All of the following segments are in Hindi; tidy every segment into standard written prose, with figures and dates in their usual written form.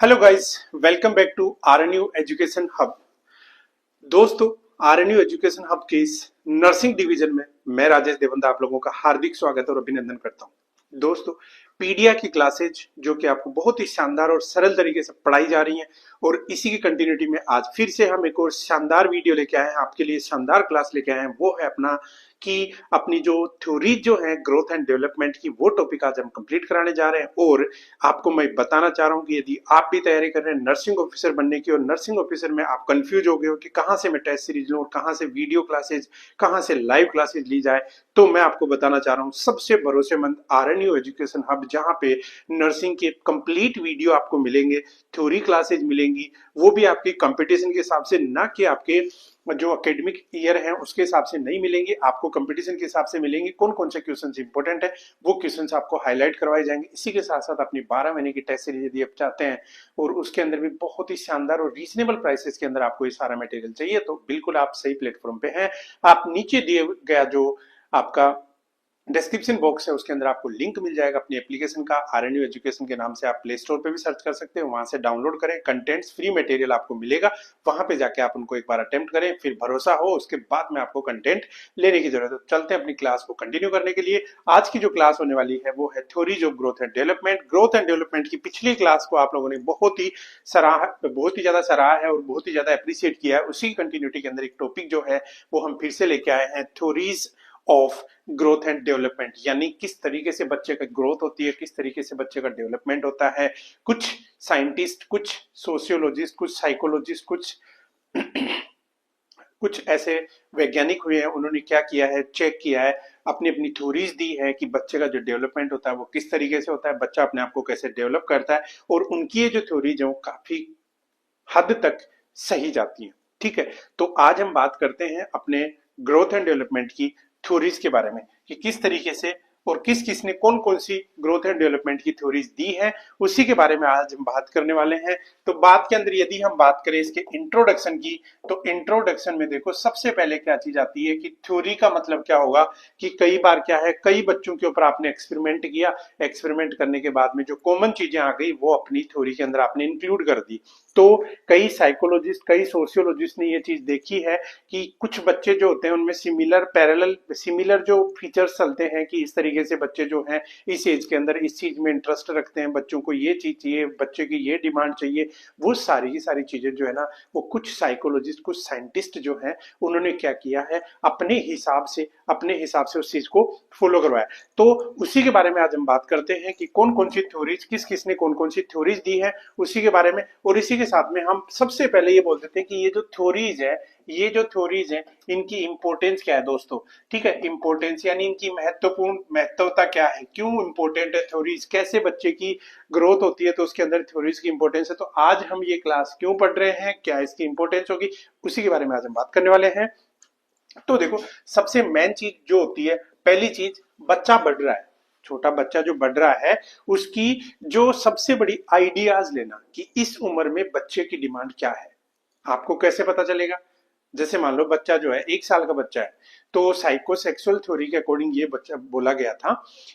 Hello guys, welcome back to RNU education hub. दोस्तों, आरएनयू एजुकेशन हब के इस नर्सिंग डिवीजन में मैं राजेश देवंदा आप लोगों का हार्दिक स्वागत और अभिनंदन करता हूं। दोस्तों, पीडिया की क्लासेज जो कि आपको बहुत ही शानदार और सरल तरीके से पढ़ाई जा रही हैं और इसी की कंटिन्यूटी में आज फिर से हम एक और शानदार वीडियो लेके आए हैं, आपके लिए शानदार क्लास लेके आए हैं। वो है अपना कि अपनी जो थ्योरीज जो है ग्रोथ एंड डेवलपमेंट की, वो टॉपिक आज हम कंप्लीट कराने जा रहे हैं। और आपको मैं बताना चाह रहा हूं कि यदि आप भी तैयारी कर रहे हैं नर्सिंग ऑफिसर बनने की और नर्सिंग ऑफिसर में आप कंफ्यूज हो गए हो कि कहां से मैं टेस्ट सीरीज लूं और कहां से वीडियो क्लासेज, कहां से लाइव क्लासेज ली जाए, तो मैं आपको बताना चाह रहा हूं सबसे भरोसेमंद आरएनयू एजुकेशन हब, जहां पे नर्सिंग के कंप्लीट वीडियो आपको मिलेंगे, थ्योरी क्लासेज मिलेंगी, वो भी आपकी कंपटीशन के हिसाब से, ना कि आपके जो एकेडमिक ईयर है उसके हिसाब से नहीं मिलेंगे, आपको कंपटीशन के हिसाब से मिलेंगे। कौन कौन से क्वेश्चंस इंपॉर्टेंट है वो क्वेश्चंस आपको हाईलाइट करवाए जाएंगे। इसी के साथ साथ अपनी 12 महीने की टेस्ट सीरीज यदि आप चाहते हैं और उसके अंदर भी बहुत ही शानदार और रीजनेबल प्राइसेस के अंदर आपको ये सारा मटेरियल चाहिए, तो बिल्कुल आप सही प्लेटफॉर्म पे हैं। आप नीचे दिए गया जो आपका डिस्क्रिप्शन बॉक्स है उसके अंदर आपको लिंक मिल जाएगा अपनी एप्लीकेशन का, आरएनयू एजुकेशन के नाम से आप प्ले स्टोर पे भी सर्च कर सकते हैं, वहां से डाउनलोड करें, कंटेंट्स फ्री मटेरियल आपको मिलेगा, वहां पे जाके आप उनको एक बार अटेम्प्ट करें, फिर भरोसा हो उसके बाद में आपको कंटेंट लेने की जरूरत है। चलते हैं अपनी क्लास को कंटिन्यू करने के लिए। आज की जो क्लास होने वाली है वो है theories of growth and development. Growth and development की पिछली क्लास को आप लोगों ने बहुत ही ज्यादा सराहा है और बहुत ही ज्यादा अप्रिशिएट किया है। उसी कंटिन्यूटी के अंदर एक टॉपिक जो है वो हम फिर से लेके आए हैं, theories of growth and development, यानी किस तरीके से बच्चे का ग्रोथ होती है, किस तरीके से बच्चे का डेवलपमेंट होता है। कुछ साइंटिस्ट, कुछ सोशियोलॉजिस्ट, कुछ साइकोलॉजिस्ट, कुछ ऐसे वैज्ञानिक हुए हैं, उन्होंने क्या किया है, चेक किया है, अपनी अपनी थ्योरीज दी है कि बच्चे का जो डेवलपमेंट होता है वो किस तरीके से होता है, बच्चा अपने आप को कैसे डेवलप करता है, और उनकी ये जो थ्योरीज है वो काफी हद तक सही जाती है। ठीक है, तो आज हम बात करते हैं अपने ग्रोथ एंड डेवलपमेंट की थ्योरीज के बारे में कि किस तरीके से और किस किस ने कौन कौन सी ग्रोथ एंड डेवलपमेंट की थ्योरीज दी है, उसी के बारे में आज हम बात करने वाले हैं। तो बात के अंदर यदि हम बात करें इसके इंट्रोडक्शन की, तो इंट्रोडक्शन में देखो सबसे पहले क्या चीज आती है कि थ्योरी का मतलब क्या होगा, कि कई बार क्या है, कई बच्चों के ऊपर आपने एक्सपेरिमेंट किया, एक्सपेरिमेंट करने के बाद में जो कॉमन चीजें आ गई वो अपनी थ्योरी के अंदर आपने इंक्लूड कर दी। तो कई साइकोलॉजिस्ट, कई सोशियोलॉजिस्ट ने ये चीज देखी है कि कुछ बच्चे जो होते हैं उनमें सिमिलर जो फीचर्स चलते हैं, कि इस तरीके से बच्चे जो हैं इस एज के अंदर इस चीज में इंटरेस्ट रखते हैं, बच्चों को ये चीज चाहिए, बच्चे की ये डिमांड चाहिए, वो सारी की सारी चीजें जो है ना, वो कुछ साइकोलॉजिस्ट, कुछ साइंटिस्ट जो हैं उन्होंने क्या किया है, अपने हिसाब से उस चीज को फॉलो करवाया। तो उसी के बारे में आज हम बात करते हैं कि कौन कौन सी थ्योरीज, किस किसने कौन कौन सी थ्योरीज दी है उसी के बारे में। और इसी के साथ में हम सबसे पहले ये बोल देते हैं कि ये जो थ्योरीज है इनकी इंपॉर्टेंस क्या है दोस्तों। ठीक है, इंपॉर्टेंस यानी इनकी महत्वता क्या है, क्यों इंपॉर्टेंट है थ्योरीज, कैसे बच्चे की ग्रोथ होती है तो उसके अंदर थ्योरीज की इंपॉर्टेंस है। तो आज हम ये क्लास क्यों पढ़ रहे हैं, क्या इसकी इंपॉर्टेंस होगी, उसी के बारे में आज हम बात करने वाले हैं। तो देखो, सबसे मेन चीज जो होती है, पहली चीज, बच्चा बढ़ रहा है, छोटा बच्चा जो बढ़ रहा है उसकी जो सबसे बड़ी आइडियाज लेना कि इस उम्र में बच्चे की डिमांड क्या है। आपको कैसे पता चलेगा, जैसे मान लो बच्चा जो है 1 साल का बच्चा है, तो साइकोसेक्सुअल थ्योरी के अकॉर्डिंग ये बच्चा बोला गया था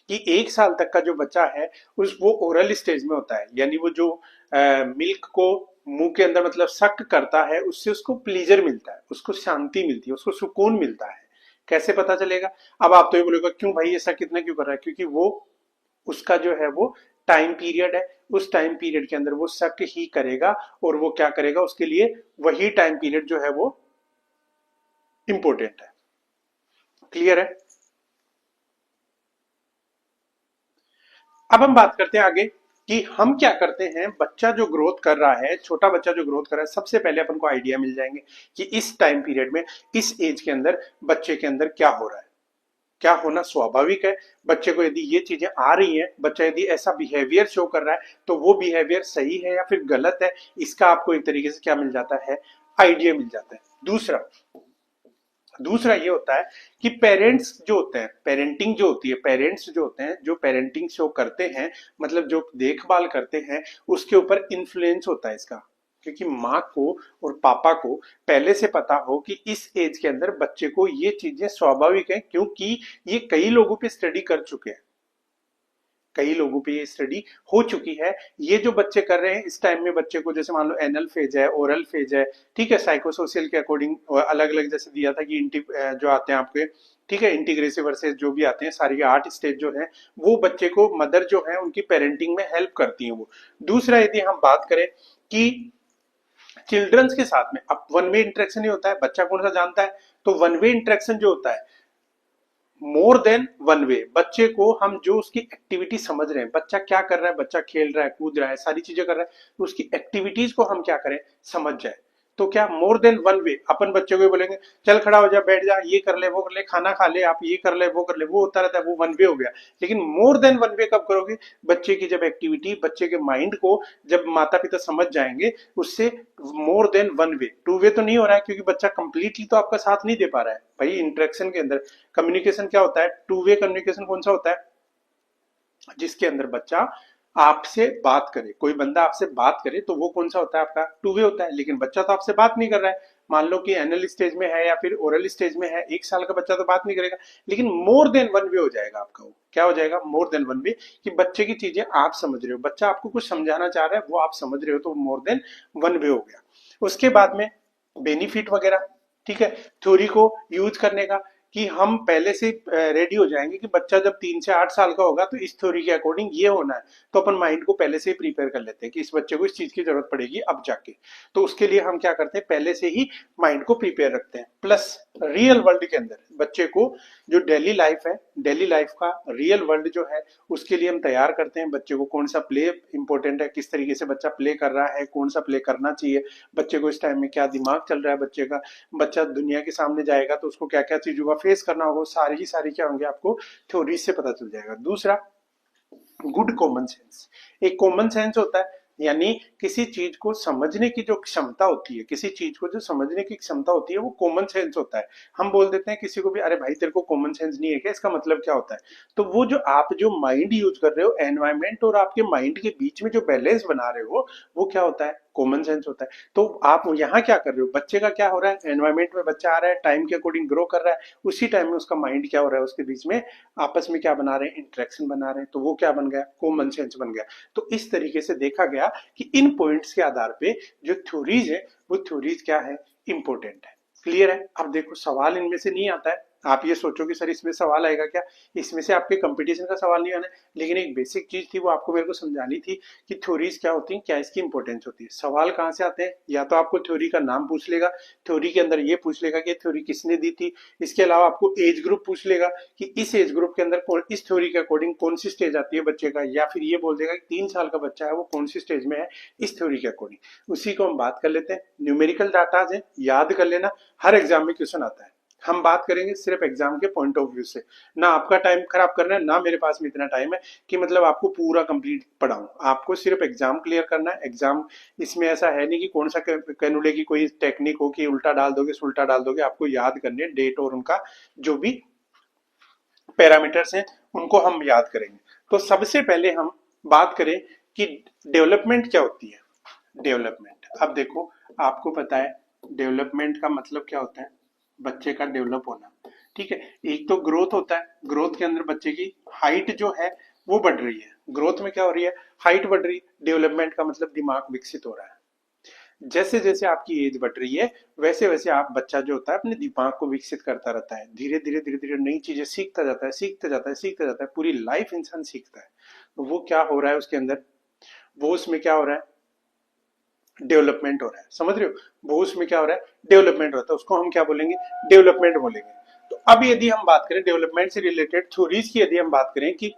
कि 1 साल तक का जो बच्चा है उस वो ओरल स्टेज में होता है, यानी वो जो मिल्क को मुंह के अंदर मतलब सक करता है, उससे उसको प्लीजर मिलता है, उसको शांति मिलती है, उसको सुकून मिलता है। कैसे पता चलेगा, अब आप तो ये बोलेगा क्यों भाई ऐसा कितना क्यों कर रहा है, क्योंकि वो उसका जो है वो टाइम पीरियड है, उस टाइम पीरियड के अंदर वो शक ही करेगा, और वो क्या करेगा उसके लिए वही टाइम पीरियड जो है वो इंपॉर्टेंट है। क्लियर है। अब हम बात करते हैं आगे कि हम क्या करते हैं, बच्चा जो ग्रोथ कर रहा है, छोटा बच्चा जो ग्रोथ कर रहा है, सबसे पहले अपन को आइडिया मिल जाएंगे कि इस टाइम पीरियड में, इस एज के अंदर बच्चे के अंदर क्या हो रहा है, क्या होना स्वाभाविक है। बच्चे को यदि ये चीजें आ रही हैं, बच्चा यदि ऐसा बिहेवियर शो कर रहा है, तो वो बिहेवियर सही है या फिर गलत है, इसका आपको एक तरीके से क्या मिल जाता है, आइडिया मिल जाता है। दूसरा ये होता है कि पेरेंट्स जो होते हैं, पेरेंटिंग जो होती है, पेरेंट्स जो होते हैं, जो पेरेंटिंग शो करते हैं, मतलब जो देखभाल करते हैं, उसके ऊपर इन्फ्लुएंस होता है इसका, क्योंकि माँ को और पापा को पहले से पता हो कि इस एज के अंदर बच्चे को ये चीजें स्वाभाविक है, क्योंकि ये कई लोगों पे स्टडी कर चुके हैं, कई लोगों पे ये स्टडी हो चुकी है। ये जो बच्चे कर रहे हैं इस टाइम में बच्चे को, जैसे मान लो एनल फेज है, ओरल फेज है, ठीक है, साइकोसोशियल के अकॉर्डिंग अलग अलग जैसे दिया था कि जो आते हैं आपके, ठीक है, इंटीग्रेसिव वर्सेस जो भी आते हैं, सारी 8 स्टेज जो है वो बच्चे को मदर जो है उनकी पेरेंटिंग में हेल्प करती है वो। दूसरा यदि हम बात करें कि चिल्ड्रंस के साथ में अब वन वे इंटरेक्शन ही होता है, बच्चा कौन सा जानता है, तो वन वे इंटरेक्शन जो होता है मोर देन वन वे, बच्चे को हम जो उसकी एक्टिविटी समझ रहे हैं, बच्चा क्या कर रहा है, बच्चा खेल रहा है, कूद रहा है, सारी चीजें कर रहा है, तो उसकी एक्टिविटीज को हम क्या करें, समझ जाए। तो क्या मोर देन वन वे, अपन बच्चे को बोलेंगे चल खड़ा हो जा, बैठ जा, ये कर ले, वो कर ले, खाना खा ले, आप ये कर ले, वो कर ले, वो होता रहता है, वो वन वे हो गया। लेकिन मोर देन वन वे कब करोगे, बच्चे की जब एक्टिविटी, बच्चे के माइंड को जब माता पिता समझ जाएंगे, उससे more than one way, two way तो नहीं हो रहा है क्योंकि बच्चा कंप्लीटली तो आपका साथ नहीं दे पा रहा है भाई। इंटरेक्शन के अंदर कम्युनिकेशन क्या होता है, टू वे कम्युनिकेशन कौन सा होता है, जिसके अंदर बच्चा आपसे बात करे, कोई बंदा आपसे बात करे तो वो कौन सा होता है आपका, टू वे होता है। लेकिन बच्चा तो आपसे बात नहीं कर रहा है, मान लो कि एनल स्टेज में है या फिर ओरल स्टेज में है, 1 साल का बच्चा तो बात नहीं करेगा, लेकिन मोर देन वन वे हो जाएगा आपका। वो क्या हो जाएगा, मोर देन वन वे, कि बच्चे की चीजें आप समझ रहे हो, बच्चा आपको कुछ समझाना चाह रहा है वो आप समझ रहे हो, तो मोर देन वन वे हो गया। उसके बाद में बेनिफिट वगैरह, ठीक है, थ्योरी को यूज करने का, कि हम पहले से रेडी हो जाएंगे कि बच्चा जब 3 से 8 साल का होगा तो इस थ्योरी के अकॉर्डिंग ये होना है, तो अपन माइंड को पहले से ही प्रिपेयर कर लेते हैं कि इस बच्चे को इस चीज की जरूरत पड़ेगी अब जाके। तो उसके लिए हम क्या करते हैं, पहले से ही माइंड को प्रिपेयर रखते हैं। प्लस रियल वर्ल्ड के अंदर बच्चे को जो डेली लाइफ है, डेली लाइफ का रियल वर्ल्ड जो है उसके लिए हम तैयार करते हैं बच्चे को, कौन सा प्ले इंपॉर्टेंट है, किस तरीके से बच्चा प्ले कर रहा है, कौन सा प्ले करना चाहिए, बच्चे को इस टाइम में क्या दिमाग चल रहा है बच्चे का, बच्चा दुनिया के सामने जाएगा तो उसको क्या क्या चीजों का फेस करना होगा, सारी की सारी क्या होंगे आपको थ्योरी से पता चल जाएगा। दूसरा, गुड कॉमन सेंस। एक कॉमन सेंस होता है यानी किसी चीज को समझने की जो क्षमता होती है, किसी चीज को जो समझने की क्षमता होती है वो कॉमन सेंस होता है। हम बोल देते हैं किसी को भी, अरे भाई तेरे को कॉमन सेंस नहीं है क्या, इसका मतलब क्या होता है, तो वो जो आप जो माइंड यूज कर रहे हो, एनवायरमेंट और आपके माइंड के बीच में जो बैलेंस बना रहे हो वो क्या होता है, कॉमन सेंस होता है। तो आप यहाँ क्या कर रहे हो, बच्चे का क्या हो रहा है, एनवायरमेंट में बच्चा आ रहा है, टाइम के अकॉर्डिंग ग्रो कर रहा है, उसी टाइम में उसका माइंड क्या हो रहा है, उसके बीच में आपस में क्या बना रहे हैं, इंटरेक्शन बना रहे हैं, तो वो क्या बन गया, कॉमन सेंस बन गया। तो इस तरीके से देखा गया कि इन पॉइंट्स के आधार पे जो थ्योरीज है वो थ्योरीज क्या है, इंपॉर्टेंट है। क्लियर है। अब देखो सवाल इनमें से नहीं आता है, आप ये सोचो कि सर इसमें सवाल आएगा क्या, इसमें से आपके कंपटीशन का सवाल नहीं आना है, लेकिन एक बेसिक चीज थी वो आपको मेरे को समझानी थी कि थ्योरीज क्या होती हैं, क्या इसकी इंपॉर्टेंस होती है। सवाल कहाँ से आते हैं, या तो आपको थ्योरी का नाम पूछ लेगा, थ्योरी के अंदर ये पूछ लेगा कि थ्योरी किसने दी थी, इसके अलावा आपको एज ग्रुप पूछ लेगा कि इस एज ग्रुप के अंदर इस थ्योरी के अकॉर्डिंग कौन सी स्टेज आती है बच्चे का, या फिर ये बोल देगा कि 3 साल का बच्चा है वो कौन सी स्टेज में है इस थ्योरी के अकॉर्डिंग। उसी को हम बात कर लेते हैं। न्यूमेरिकल डाटाज है, याद कर लेना, हर एग्जाम में क्वेश्चन आता है। हम बात करेंगे सिर्फ एग्जाम के पॉइंट ऑफ व्यू से, ना आपका टाइम खराब करना है, ना मेरे पास में इतना टाइम है कि मतलब आपको पूरा कंप्लीट पढ़ाऊं। आपको सिर्फ एग्जाम क्लियर करना है। एग्जाम इसमें ऐसा है नहीं कि कौन सा कैनुले की कोई टेक्निक हो कि उल्टा डाल दोगे उल्टा डाल दोगे, आपको याद करने डेट और उनका जो भी पैरामीटर्स हैं उनको हम याद करेंगे। तो सबसे पहले हम बात करें कि डेवलपमेंट क्या होती है। डेवलपमेंट, अब देखो आपको पता है डेवलपमेंट का मतलब क्या होता है, बच्चे का डेवलप होना, ठीक है। एक तो ग्रोथ होता है, ग्रोथ के अंदर बच्चे की हाइट जो है वो बढ़ रही है, ग्रोथ में क्या हो रही है, हाइट बढ़ रही है। डेवलपमेंट का मतलब दिमाग विकसित हो रहा है। जैसे जैसे आपकी एज बढ़ रही है वैसे वैसे आप बच्चा जो होता है अपने दिमाग को विकसित करता रहता है, धीरे धीरे धीरे धीरे नई चीजें सीखता जाता है, सीखता जाता है, सीखता जाता है, पूरी लाइफ इंसान सीखता है। तो वो क्या हो रहा है उसके अंदर, वो उसमें क्या हो रहा है, डेवलपमेंट हो रहा है। समझ रहे हो, वो उसमें क्या हो रहा है, डेवलपमेंट होता है, उसको हम क्या बोलेंगे, डेवलपमेंट बोलेंगे। तो अब यदि हम बात करें डेवलपमेंट से रिलेटेड थ्योरीज की, यदि हम बात करें कि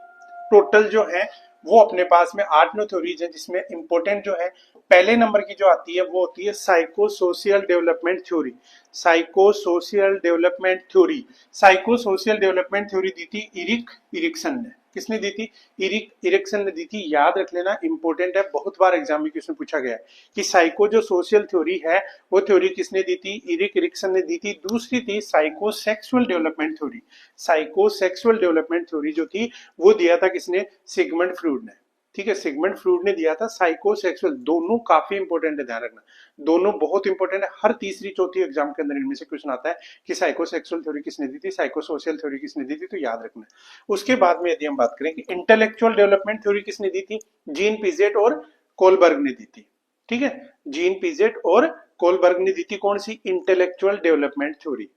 टोटल जो है वो अपने पास में 8-9 थ्योरीज है, जिसमें इंपॉर्टेंट जो है पहले नंबर की जो आती है वो होती है psycho social development theory. Psycho social development theory, psycho social development theory दी थी इरिक इरिक्सन ने। किसने दी थी, इरिक इरिक्सन ने दी थी। याद रख लेना, इंपॉर्टेंट है, बहुत बार एग्जाम में क्वेश्चन पूछा गया है कि साइको जो सोशियल थ्योरी है वो थ्योरी किसने दी थी, इरिक इरिक्सन ने दी थी। दूसरी थी psycho sexual development theory. Psycho sexual development theory जो थी वो दिया था किसने, सिगमंड फ्रूड ने। ठीक है, सिगमंड फ्रूड ने दिया था साइकोसेक्सुअल। दोनों काफी इंपॉर्टेंट है, ध्यान रखना, दोनों बहुत इंपॉर्टेंट है। हर तीसरी चौथी एग्जाम के अंदर इनमें से क्वेश्चन आता है कि साइकोसेक्सुअल थ्योरी किसने दी थी, साइकोसोशियल थ्योरी किसने दी थी, तो याद रखना। उसके बाद में यदि हम बात करें कि इंटेलेक्चुअल डेवलपमेंट थ्योरी किसने दी थी, जीन पिजेट और कोलबर्ग ने दी थी। ठीक है, जीन पिजेट और कोलबर्ग ने दी थी कौन सी, इंटेलेक्चुअल डेवलपमेंट थ्योरी।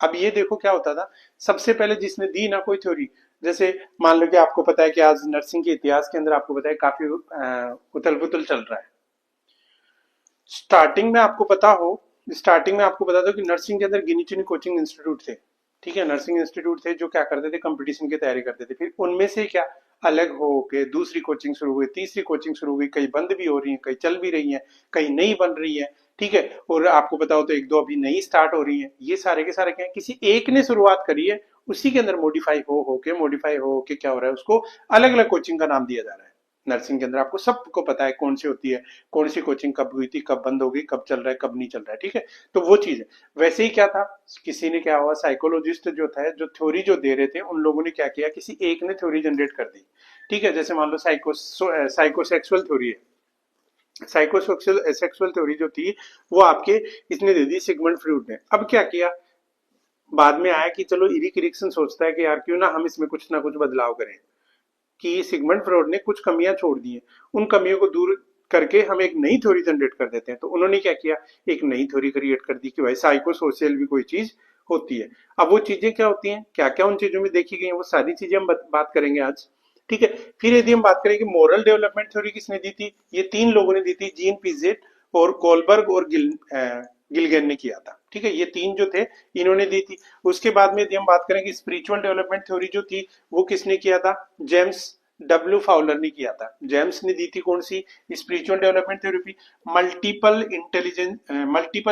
अब ये देखो क्या होता था, सबसे पहले जिसने दी ना कोई थ्योरी, जैसे मान लो कि आपको पता है कि आज नर्सिंग के इतिहास के अंदर आपको पता है काफी उथल पुथल चल रहा है। स्टार्टिंग में आपको पता हो, स्टार्टिंग में आपको बता दो कि नर्सिंग के अंदर गिनी चुनी कोचिंग इंस्टीट्यूट थे। ठीक है, नर्सिंग इंस्टीट्यूट थे जो क्या करते थे, कंपटीशन की तैयारी करते थे। फिर उनमें से क्या अलग हो के दूसरी कोचिंग शुरू हुई, तीसरी कोचिंग शुरू हुई, कई बंद भी हो रही है, कई चल भी रही है, कई नई बन रही है। ठीक है, और आपको बताओ तो एक दो अभी नई स्टार्ट हो रही है। ये सारे के सारे क्या है, किसी एक ने शुरुआत करी है, उसी के अंदर मॉडिफाई हो के क्या हो रहा है, उसको अलग अलग कोचिंग का नाम दिया जा रहा है। नर्सिंग के अंदर आपको सबको पता है कौन सी होती है, कौन सी कोचिंग कब हुई थी, कब बंद होगी, कब चल रहा है, कब नहीं चल रहा है। ठीक है, तो वो चीज है। वैसे ही क्या था, किसी ने क्या हुआ, साइकोलॉजिस्ट जो था, जो थ्योरी जो दे रहे थे, उन लोगों ने क्या किया, किसी एक ने थ्योरी जनरेट कर दी। ठीक है, जैसे मान लो साइकोसेक्सुअल थ्योरी है। साइकोसेक्सुअल सेक्सुअल थ्योरी जो थी वो आपके इसने दे दी सिगमंड फ्रूड ने। अब क्या किया, बाद में आया कि चलो इरिक इरिक्सन सोचता है कि यार क्यों ना हम इसमें कुछ ना कुछ बदलाव करें, कि सिगमंड फ्रॉइड ने कुछ कमियां छोड़ दी हैं, उन कमियों को दूर करके हम एक नई थ्योरी जनरेट कर देते हैं। तो उन्होंने क्या किया, एक नई थ्योरी क्रिएट कर दी कि भाई साइको सोशल भी कोई चीज होती है। अब वो चीजें क्या होती हैं, क्या क्या उन चीजों में देखी गई हैं, वो सारी चीजें हम बात करेंगे आज। ठीक है, फिर यदि हम बात करें कि मोरल डेवलपमेंट थ्योरी किसने दी थी, ये तीन लोगों ने दी थी, जीन पिजेट और कोलबर्ग और गिलगेन ने किया था। ठीक है, ये तीन जो थे इन्होंने दी थी। उसके बाद में यदि हम बात करें कि स्पिरिचुअल डेवलपमेंट थ्योरी जो थी वो किसने किया था, जेम्स डब्ल्यू फाउलर ने किया था। जेम्स ने दी थी कौन सी, spiritual development theory. Multiple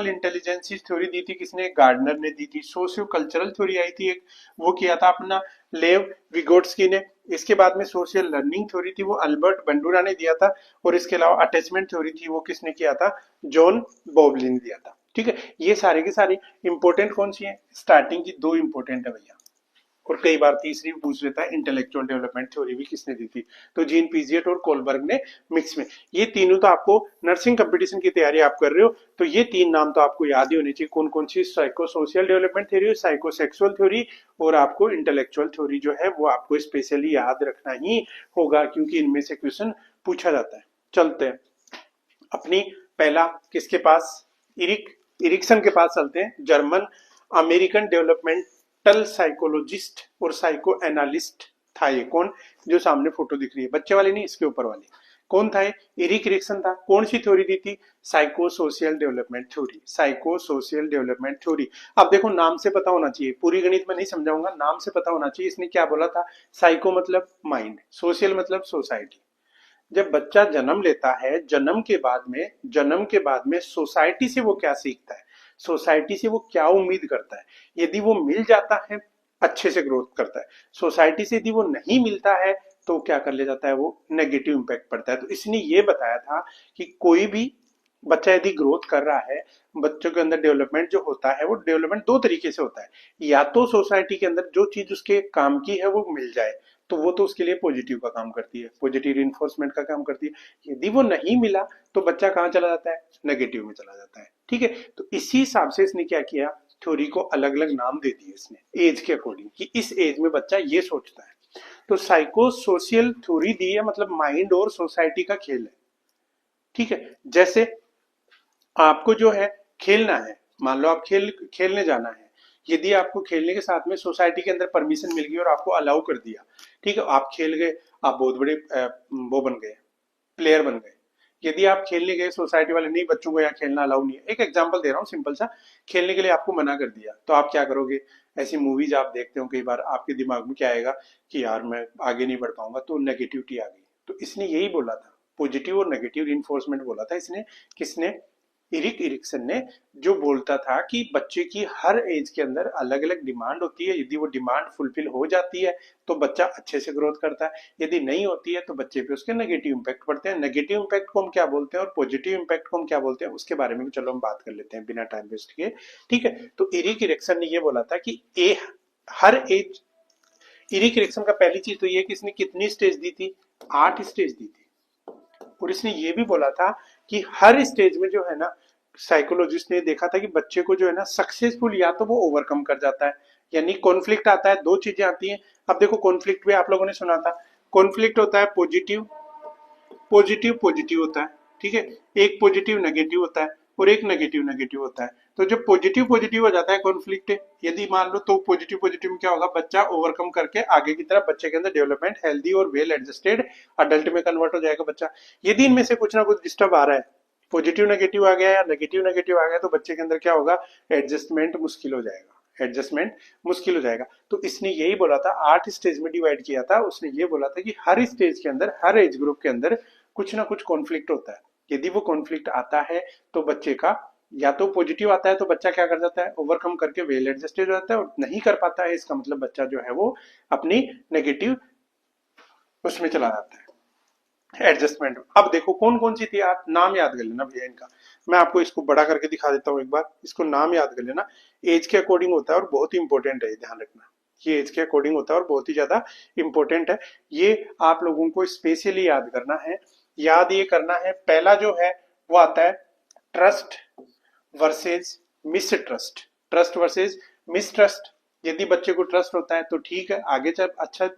intelligence theory दी थी किसने, गार्डनर ने दी थी। सोशियो कल्चरल थ्योरी आई थी एक, वो किया था अपना लेव विगोट्स्की ने। इसके बाद में सोशल लर्निंग थ्योरी थी, वो अल्बर्ट बंडूरा ने दिया था। और इसके अलावा अटैचमेंट थ्योरी थी, वो किसने किया था, जॉन बॉबली ने दिया था। ठीक है, ये सारे के सारे इंपोर्टेंट कौन सी है, स्टार्टिंग की दो इंपोर्टेंट है भैया, और कई बार तीसरी भी पूछ लेता है, इंटेलेक्चुअल डेवलपमेंट थ्योरी भी किसने दी थी, तो जीन पिजियट और कोलबर्ग ने मिक्स में। ये तीनों तो आपको नर्सिंग कंपटीशन की तैयारी आप कर रहे हो, तो ये तीन नाम तो आपको याद ही होने चाहिए, कौन कौन सी, psycho social development theory, psychosexual theory, और आपको इंटेलेक्चुअल थ्योरी जो है वो आपको स्पेशली याद रखना ही होगा, क्योंकि इनमें से क्वेश्चन पूछा जाता है। चलते हैं अपनी पहला किसके पास, इरिक्सन के पास चलते हैं। जर्मन अमेरिकन डेवलपमेंटल साइकोलॉजिस्ट और साइको एनालिस्ट था ये। कौन, जो सामने फोटो दिख रही है, बच्चे वाली नहीं, इसके ऊपर वाली, कौन था ये, इरिक इरिक्सन था। कौन सी थ्योरी दी थी, psycho social development theory, psycho social development theory. अब देखो नाम से पता होना चाहिए, पूरी गणित में नहीं समझाऊंगा, नाम से पता होना चाहिए इसने क्या बोला था। साइको मतलब माइंड, सोशल मतलब सोसाइटी। जब बच्चा जन्म लेता है, जन्म के बाद में सोसाइटी से वो क्या सीखता है, सोसाइटी से वो क्या उम्मीद करता है। यदि वो मिल जाता है, अच्छे से ग्रोथ करता है। सोसाइटी से यदि वो नहीं मिलता है, तो क्या कर ले जाता है, वो नेगेटिव इंपैक्ट पड़ता है। तो इसने ये बताया था कि कोई भी बच्चा यदि ग्रोथ कर रहा है, बच्चों के अंदर डेवलपमेंट जो होता है, वो डेवलपमेंट दो तरीके से होता है। या तो सोसाइटी के अंदर जो चीज उसके काम की है वो मिल जाए, तो वो तो उसके लिए पॉजिटिव का काम करती है, पॉजिटिव रिइंफोर्समेंट का काम करती है। यदि वो नहीं मिला, तो बच्चा कहाँ चला जाता है, नेगेटिव में चला जाता है। ठीक है, तो इसी हिसाब से इसने क्या किया, थ्योरी को अलग अलग नाम दे दिए इसने एज के अकॉर्डिंग, कि इस एज में बच्चा ये सोचता है। तो साइको सोशियल थ्योरी दी है, मतलब माइंड और सोसाइटी का खेल है। ठीक है, जैसे आपको जो है खेलना है, मान लो आप खेलने जाना है, यदि आपको खेलने के साथ में सोसाइटी के अंदर परमिशन मिल गई और आपको अलाउ कर दिया, ठीक है, आप खेल गए, आप बहुत बड़े वो बन गए, प्लेयर बन गए। यदि आप खेलने गए, सोसाइटी वाले नहीं, बच्चों को यहाँ खेलना अलाउ नहीं है, एक एग्जांपल दे रहा हूँ सिंपल सा, खेलने के लिए आपको मना कर दिया, तो आप क्या करोगे। ऐसी मूवीज आप देखते हो कई बार, आपके दिमाग में क्या आएगा कि यार मैं आगे नहीं बढ़ पाऊंगा, तो नेगेटिविटी आ गई। तो इसने यही बोला था, पॉजिटिव और नेगेटिव रिइंफोर्समेंट बोला था इसने, किसने, इरिक इरिक्सन ने, जो बोलता था कि बच्चे की हर एज के अंदर अलग अलग डिमांड होती है। यदि वो डिमांड फुलफिल हो जाती है, तो बच्चा अच्छे से ग्रोथ करता है। यदि नहीं होती है, तो बच्चे पे उसके नेगेटिव इंपैक्ट पड़ते हैं। नेगेटिव इंपैक्ट को हम क्या बोलते हैं और पॉजिटिव इंपैक्ट को हम क्या बोलते हैं, उसके बारे में भी चलो हम बात कर लेते हैं बिना टाइम वेस्ट किए। ठीक है, तो इरिक इरिक्सन ने ये बोला था कि हर एज, इरिक इरिक्सन का पहली चीज तो ये कि इसने कितनी स्टेज दी थी, 8 स्टेज दी थी। और इसने ये भी बोला था कि हर स्टेज में जो है ना, साइकोलॉजिस्ट ने देखा था कि बच्चे को जो है ना सक्सेसफुल या तो वो ओवरकम कर जाता है, यानी कॉन्फ्लिक्ट आता है, दो चीजें आती हैं। अब देखो कॉन्फ्लिक्ट भी आप लोगों ने सुना था, कॉन्फ्लिक्ट होता है पॉजिटिव पॉजिटिव पॉजिटिव होता है, ठीक है, एक पॉजिटिव नेगेटिव होता है और एक नेगेटिव नेगेटिव होता है। तो जब पॉजिटिव पॉजिटिव हो जाता है कॉन्फ्लिक्ट, यदि मान लो, तो पॉजिटिव पॉजिटिव में क्या होगा, बच्चा ओवरकम करके आगे की तरफ बच्चे के अंदर डेवलपमेंट हेल्दी और वेल एडजस्टेड अडल्ट में कन्वर्ट हो जाएगा बच्चा। यदि इनमें से कुछ ना कुछ डिस्टर्ब आ रहा है, पॉजिटिव नेगेटिव आ गया या नेगेटिव नेगेटिव आ गया, तो बच्चे के अंदर क्या होगा, एडजस्टमेंट मुश्किल हो जाएगा, एडजस्टमेंट मुश्किल हो जाएगा। तो इसने यही बोला था, 8 स्टेज में डिवाइड किया था, उसने ये बोला था कि हर स्टेज के अंदर, हर एज ग्रुप के अंदर कुछ ना कुछ कॉन्फ्लिक्ट होता है। यदि वो कॉन्फ्लिक्ट आता है तो बच्चे का या तो पॉजिटिव आता है तो बच्चा क्या कर जाता है, ओवरकम करके वेल एडजस्टेड हो जाता है, और नहीं कर पाता है इसका मतलब बच्चा जो है वो अपनी नेगेटिव उसमें चला जाता है, एडजस्टमेंट। अब देखो कौन कौन सी थी, आप नाम याद कर लेना भैया इनका, मैं आपको इसको बड़ा करके दिखा देता हूँ एक बार, इसको नाम याद कर लेना। एज के अकॉर्डिंग होता है और बहुत ही इंपॉर्टेंट है, ध्यान रखना, ये एज के अकॉर्डिंग होता है और बहुत ही ज्यादा इंपॉर्टेंट है, ये आप लोगों को स्पेशली याद करना है। याद ये करना है, पहला जो है वो आता है trust versus mistrust, trust versus mistrust. यदि बच्चे को ट्रस्ट होता है तो ठीक है, आगे चल अच्छा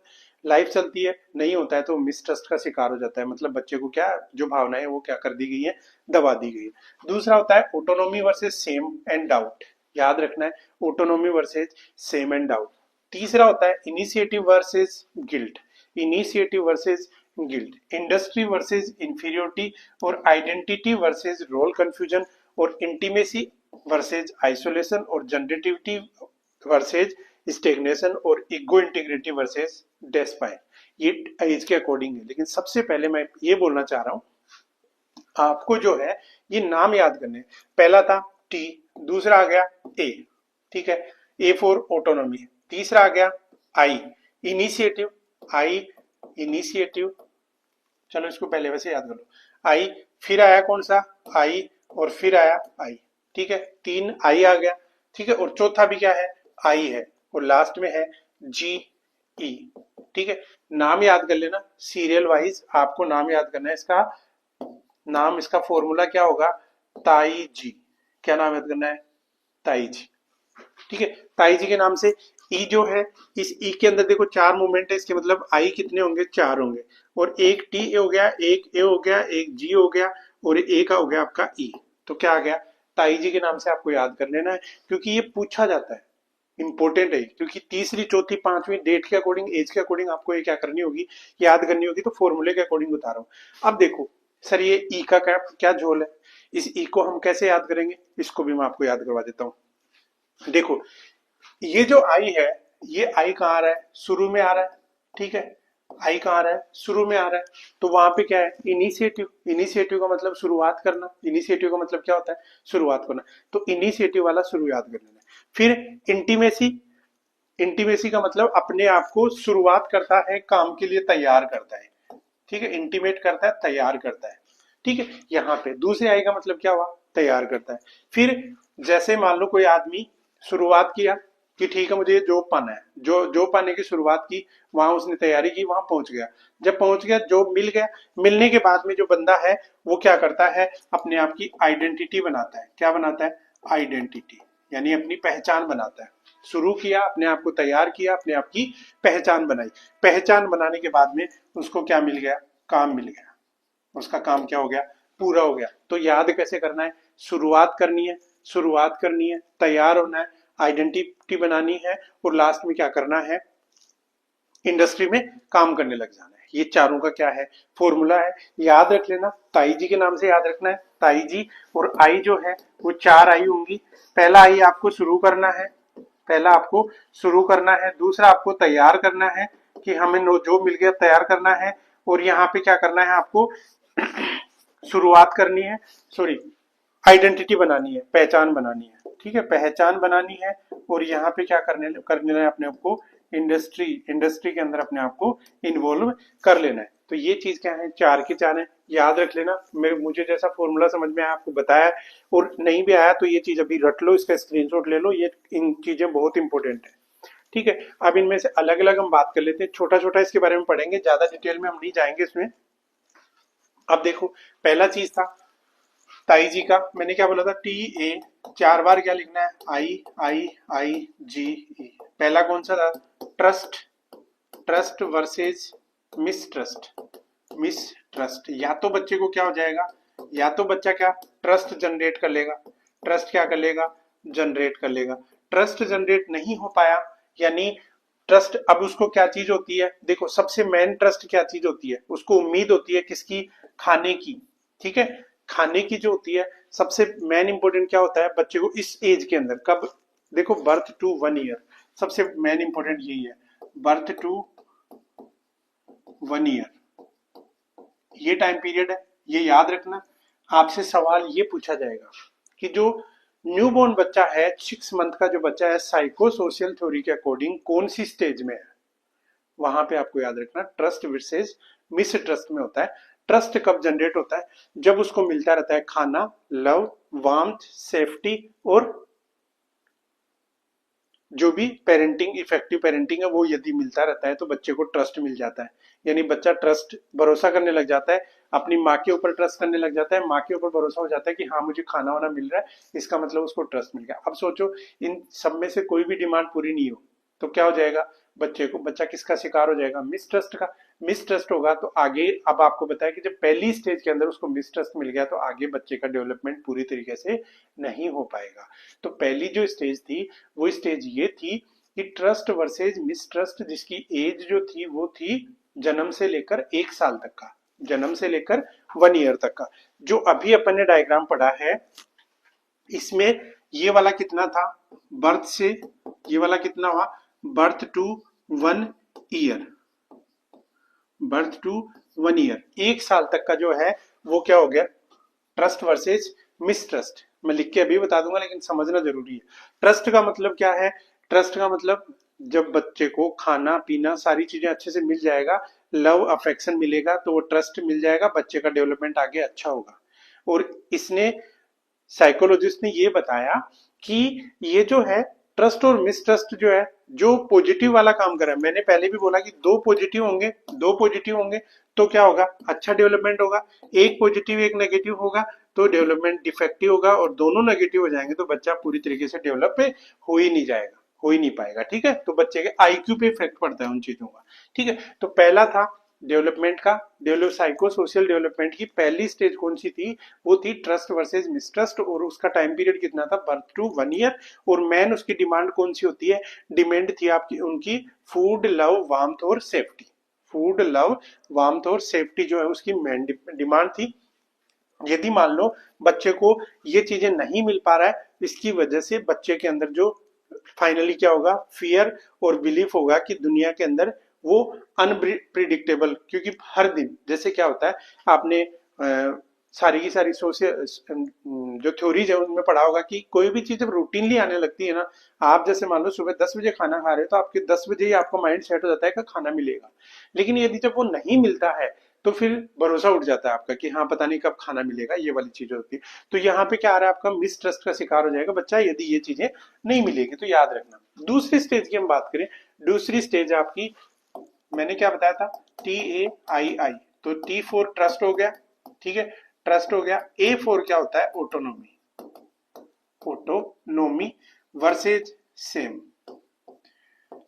लाइफ चलती है, नहीं होता है तो मिसट्रस्ट का शिकार हो जाता है, मतलब बच्चे को क्या जो भावनाएं वो क्या कर दी गई है, दबा दी गई है। दूसरा होता है autonomy versus same and doubt, याद रखना है, autonomy versus same and doubt. तीसरा होता है initiative versus guilt, initiative versus guilt, industry versus inferiority और आइडेंटिटी वर्सेज रोल कंफ्यूजन और इंटीमेसी वर्सेज आइसोलेशन और जनरेटिविटी वर्सेज स्टेग्नेशन और इगो इंटीग्रिटी वर्सेज डेस्पायर। ये एज के अकॉर्डिंग है, लेकिन सबसे पहले मैं ये बोलना चाह रहा हूं, आपको जो है ये नाम याद करने, पहला था टी, दूसरा आ गया ए, ठीक है, ए फॉर ऑटोनॉमी, तीसरा आ गया आई इनिशिएटिव, आई इनिशिएटिव, चलो इसको पहले वैसे याद कर लो, आई, फिर आया कौन सा, आई, और फिर आया आई, ठीक है, 3 आई आ गया, ठीक है, और चौथा भी क्या है, आई है, और लास्ट में है जी ई, ठीक है। नाम याद कर लेना सीरियल वाइज, आपको नाम याद करना है, इसका नाम, इसका फॉर्मूला क्या होगा, ताई जी, क्या नाम याद करना है, ताई जी, ठीक है। ताई जी के नाम से ई जो है, इस ई के अंदर देखो 4 मूवमेंट है, इसके मतलब आई कितने होंगे, 4 होंगे, और एक टी हो गया, एक ए हो गया, एक जी हो गया, और ए का हो गया आपका ई, तो क्या आ गया, ताई जी के नाम से आपको याद कर लेना है, क्योंकि ये पूछा जाता है, इंपॉर्टेंट है, क्योंकि तीसरी चौथी पांचवी डेट के अकॉर्डिंग, एज के अकॉर्डिंग आपको ये क्या करनी होगी, याद करनी होगी, तो फॉर्मूले के अकॉर्डिंग बता रहा हूं। अब देखो सर, ये ई का क्या क्या झोल है, इस ई को हम कैसे याद करेंगे, इसको भी मैं आपको याद करवा देता हूं। देखो ये जो आई है, ये आई कहाँ आ रहा है, शुरू में आ रहा है, ठीक है, आई कहाँ आ रहा है, शुरू में आ रहा है, तो वहां पे क्या है, इनिशिएटिव, इनिशिएटिव का मतलब शुरुआत करना, इनिशिएटिव का मतलब क्या होता है, शुरुआत करना, तो इनिशिएटिव वाला शुरू याद कर लेना। फिर इंटीमेसी, इंटीमेसी का मतलब अपने आप को शुरुआत करता है, काम के लिए तैयार करता है, ठीक है, इंटीमेट करता है, तैयार करता है, ठीक है। यहाँ पे दूसरे आई का मतलब क्या हुआ, तैयार करता है। फिर जैसे मान लो कोई आदमी शुरुआत किया कि ठीक है मुझे जॉब पाना है, जो जॉब पाने की शुरुआत की, वहां उसने तैयारी की, वहां पहुंच गया, जब पहुंच गया जॉब मिल गया, मिलने के बाद में जो बंदा है वो क्या करता है, अपने आप की आइडेंटिटी बनाता है, क्या बनाता है, आइडेंटिटी, यानी अपनी पहचान बनाता है। शुरू किया, अपने आप को तैयार किया, अपने आप की पहचान बनाई, पहचान बनाने के बाद में उसको क्या मिल गया, काम मिल गया, उसका काम क्या हो गया, पूरा हो गया। तो याद कैसे करना है, शुरुआत करनी है, शुरुआत करनी है, तैयार होना है, आइडेंटिटी बनानी है, और लास्ट में क्या करना है, इंडस्ट्री में काम करने लग जाना है। ये चारों का क्या है, फॉर्मूला है, याद रख लेना, ताई जी के नाम से याद रखना है, ताई जी, और आई जो है वो 4 आई होंगी। पहला आई आपको शुरू करना है, पहला आपको शुरू करना है, दूसरा आपको तैयार करना है कि हमें जो मिल गया तैयार करना है, और यहाँ पे क्या करना है आपको, शुरुआत करनी है, सॉरी आइडेंटिटी बनानी है, पहचान बनानी है, ठीक है, पहचान बनानी है, और यहाँ पे क्या करने है अपने आप को, इंडस्ट्री के अंदर अपने आप को इन्वॉल्व कर लेना है। तो ये चीज क्या है, 4 के 4 है, याद रख लेना। मुझे जैसा फॉर्मूला समझ में आया आपको बताया, और नहीं भी आया तो ये चीज अभी रट लो, इसका स्क्रीनशॉट ले लो, ये इन चीजें बहुत इंपॉर्टेंट है, ठीक है। अब इनमें से अलग अलग हम बात कर लेते हैं, छोटा छोटा इसके बारे में पढ़ेंगे, ज्यादा डिटेल में हम नहीं जाएंगे इसमें। अब देखो, पहला चीज था ताई जी का, मैंने क्या बोला था, TA, 4 बार क्या लिखना है, IIIGE। पहला कौन सा था, trust, trust versus mistrust, mistrust. या तो बच्चे को क्या हो जाएगा, या तो बच्चा क्या ट्रस्ट जनरेट कर लेगा, ट्रस्ट क्या कर लेगा, जनरेट कर लेगा। ट्रस्ट जनरेट नहीं हो पाया, यानी ट्रस्ट, अब उसको क्या चीज होती है, देखो सबसे मेन ट्रस्ट क्या चीज होती है, उसको उम्मीद होती है किसकी, खाने की, ठीक है, खाने की जो होती है। सबसे मेन इंपॉर्टेंट क्या होता है बच्चे को इस एज के अंदर, कब, देखो बर्थ टू 1 ईयर, सबसे मेन इंपॉर्टेंट यही है, बर्थ टू 1 ईयर, ये टाइम पीरियड है, ये याद रखना। आपसे सवाल ये पूछा जाएगा कि जो न्यूबॉर्न बच्चा है, 6 मंथ का जो बच्चा है, साइको सोशल थ्योरी के अकॉर्डिंग कौन सी स्टेज में है, वहां पे आपको याद रखना ट्रस्ट वर्सेस मिस ट्रस्ट में होता है। ट्रस्ट कब जनरेट होता है, जब उसको मिलता रहता है खाना, लव, वार्मथ, सेफ्टी, और जो भी पेरेंटिंग, इफेक्टिव पेरेंटिंग है वो यदि मिलता रहता है तो बच्चे को ट्रस्ट मिल जाता है। यानी बच्चा ट्रस्ट, भरोसा करने लग जाता है, अपनी माँ के ऊपर ट्रस्ट करने लग जाता है, माँ के ऊपर भरोसा हो जाता है कि हाँ मुझे खाना वाना मिल रहा है, इसका मतलब उसको ट्रस्ट मिल गया। अब सोचो इन सब में से कोई भी डिमांड पूरी नहीं हो तो क्या हो जाएगा, बच्चे को, बच्चा किसका शिकार हो जाएगा, मिसट्रस्ट का। मिसट्रस्ट होगा तो आगे, अब आपको बताया कि जब पहली स्टेज के अंदर उसको मिसट्रस्ट मिल गया तो आगे बच्चे का डेवलपमेंट पूरी तरीके से नहीं हो पाएगा। तो पहली जो स्टेज थी वो स्टेज ये थी कि ट्रस्ट वर्सेज मिसट्रस्ट, जिसकी एज जो थी वो थी जन्म से लेकर 1 साल तक का, जन्म से लेकर 1 ईयर तक का। जो अभी अपन ने डायग्राम पढ़ा है इसमें ये वाला कितना था, बर्थ से, ये वाला कितना हुआ, birth to 1 year, birth to 1 year, 1 साल तक का जो है वो क्या हो गया, ट्रस्ट वर्सेज मिसट्रस्ट। मैं लिख के अभी बता दूंगा लेकिन समझना जरूरी है। ट्रस्ट का मतलब क्या है, ट्रस्ट का मतलब जब बच्चे को खाना पीना सारी चीजें अच्छे से मिल जाएगा, लव अफेक्शन मिलेगा तो वो ट्रस्ट मिल जाएगा, बच्चे का डेवलपमेंट आगे अच्छा होगा। और इसने, साइकोलॉजिस्ट ने ये बताया कि ये जो है ट्रस्ट और मिसट्रस्ट जो है, जो पॉजिटिव वाला काम कर रहा है, मैंने पहले भी बोला कि दो पॉजिटिव होंगे, दो पॉजिटिव होंगे तो क्या होगा, अच्छा डेवलपमेंट होगा। एक पॉजिटिव एक नेगेटिव होगा तो डेवलपमेंट डिफेक्टिव होगा, और दोनों नेगेटिव हो जाएंगे तो बच्चा पूरी तरीके से डेवलप हो ही नहीं जाएगा, हो ही नहीं पाएगा, ठीक है। तो बच्चे के IQ पे इफेक्ट पड़ता है उन चीजों का, ठीक है। तो पहला था डेवलपमेंट का, डेवलप साइको सोशल डेवलपमेंट की पहली स्टेज कौन सी थी, वो थी ट्रस्ट वर्सेज मिसट्रस्ट, और उसका टाइम पीरियड कितना था, बर्थ टू 1 ईयर। और मैन उसकी डिमांड कौन सी होती है, डिमांड थी आपकी उनकी फूड, लव, वार्मथ और सेफ्टी। फूड, लव, वार्मथ और सेफ्टी जो है उसकी मेन डिमांड थी। यदि मान लो बच्चे को ये चीजें नहीं मिल पा रहा है, इसकी वजह से बच्चे के अंदर जो फाइनली क्या होगा, फियर और बिलीफ होगा कि दुनिया के अंदर वो अनप्रिडिक्टेबल, क्योंकि हर दिन जैसे क्या होता है, आपने सारी की सारी सोशल जो थ्योरीज है उनमें पढ़ा होगा कि कोई भी चीज जब रूटीनली आने लगती है ना, आप जैसे मान लो सुबह 10 बजे खाना खा रहे हो तो आपके 10 बजे ही आपका माइंड सेट हो जाता है कि खाना मिलेगा। लेकिन यदि जब वो नहीं मिलता है तो फिर भरोसा उठ जाता है आपका कि हाँ पता नहीं कब खाना मिलेगा, ये वाली चीज होती है। तो यहाँ पे क्या आ रहा है, आपका मिसट्रस्ट का शिकार हो जाएगा बच्चा यदि ये चीजें नहीं मिलेगी। तो याद रखना। दूसरी स्टेज की हम बात करें, दूसरी स्टेज आपकी, मैंने क्या बताया था, TAII, तो T4 ट्रस्ट हो गया, ठीक है, ट्रस्ट हो गया। A4 क्या होता है, ऑटोनोमी, ऑटोनोमी वर्सेज सेम।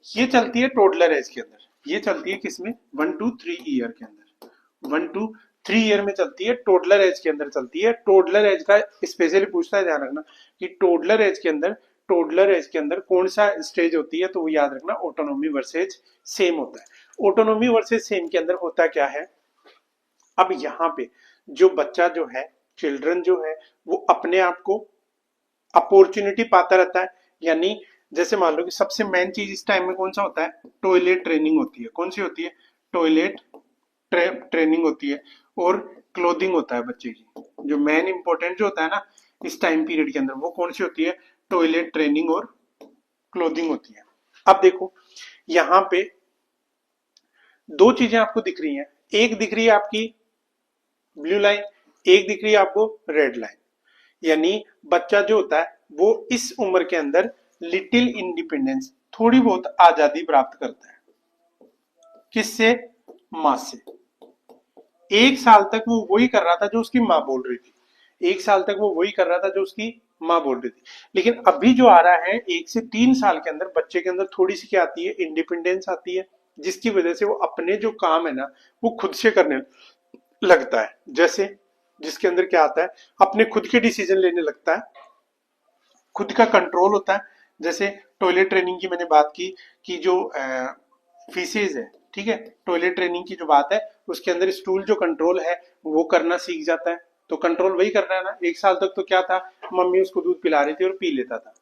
ये चलती है टोडलर एज के अंदर, ये चलती है किसमें, 1 to 3 ईयर के अंदर, 1 to 3 ईयर में चलती है, टोडलर एज के अंदर चलती है। टोडलर एज का स्पेशली पूछता है, ध्यान रखना कि टोडलर एज के अंदर, टोडलर एज के अंदर कौन सा स्टेज होती है, तो वो याद रखना ऑटोनोमी वर्सेज सेम होता है। ऑटोनोमी वर्सेज सेम के अंदर होता क्या है, अब यहाँ पे जो बच्चा जो है, चिल्ड्रन जो है, वो अपने आप को अपॉर्चुनिटी पाता रहता है। यानी जैसे मान लो कि सबसे मेन चीज इस टाइम में कौन सा होता है, टॉयलेट ट्रेनिंग होती है। कौन सी होती है, टॉयलेट ट्रेनिंग होती है, और क्लोथिंग होता है बच्चे की। जो मेन इंपॉर्टेंट जो होता है ना इस टाइम पीरियड के अंदर, वो कौन सी होती है, टॉयलेट ट्रेनिंग और क्लोथिंग होती है। अब देखो यहाँ पे दो चीजें आपको दिख रही हैं, एक दिख रही है आपकी ब्लू लाइन, एक दिख रही है आपको रेड लाइन। यानी बच्चा जो होता है वो इस उम्र के अंदर लिटिल इंडिपेंडेंस, थोड़ी बहुत आजादी प्राप्त करता है, किससे, मां से। एक साल तक वो वही कर रहा था जो उसकी माँ बोल रही थी, एक साल तक वो वही कर रहा था जो उसकी माँ बोल रही थी। लेकिन अभी जो आ रहा है 1 से 3 साल के अंदर बच्चे के अंदर थोड़ी सी क्या आती है, इंडिपेंडेंस आती है, जिसकी वजह से वो अपने जो काम है ना वो खुद से करने लगता है। जैसे जिसके अंदर क्या आता है, अपने खुद के डिसीजन लेने लगता है, खुद का कंट्रोल होता है। जैसे टॉयलेट ट्रेनिंग की मैंने बात की कि जो फीसेज है, ठीक है, टॉयलेट ट्रेनिंग की जो बात है उसके अंदर स्टूल जो कंट्रोल है वो करना सीख जाता है। तो कंट्रोल वही कर रहा है ना, 1 साल तक तो क्या था, मम्मी उसको दूध पिला रही थी और पी लेता था।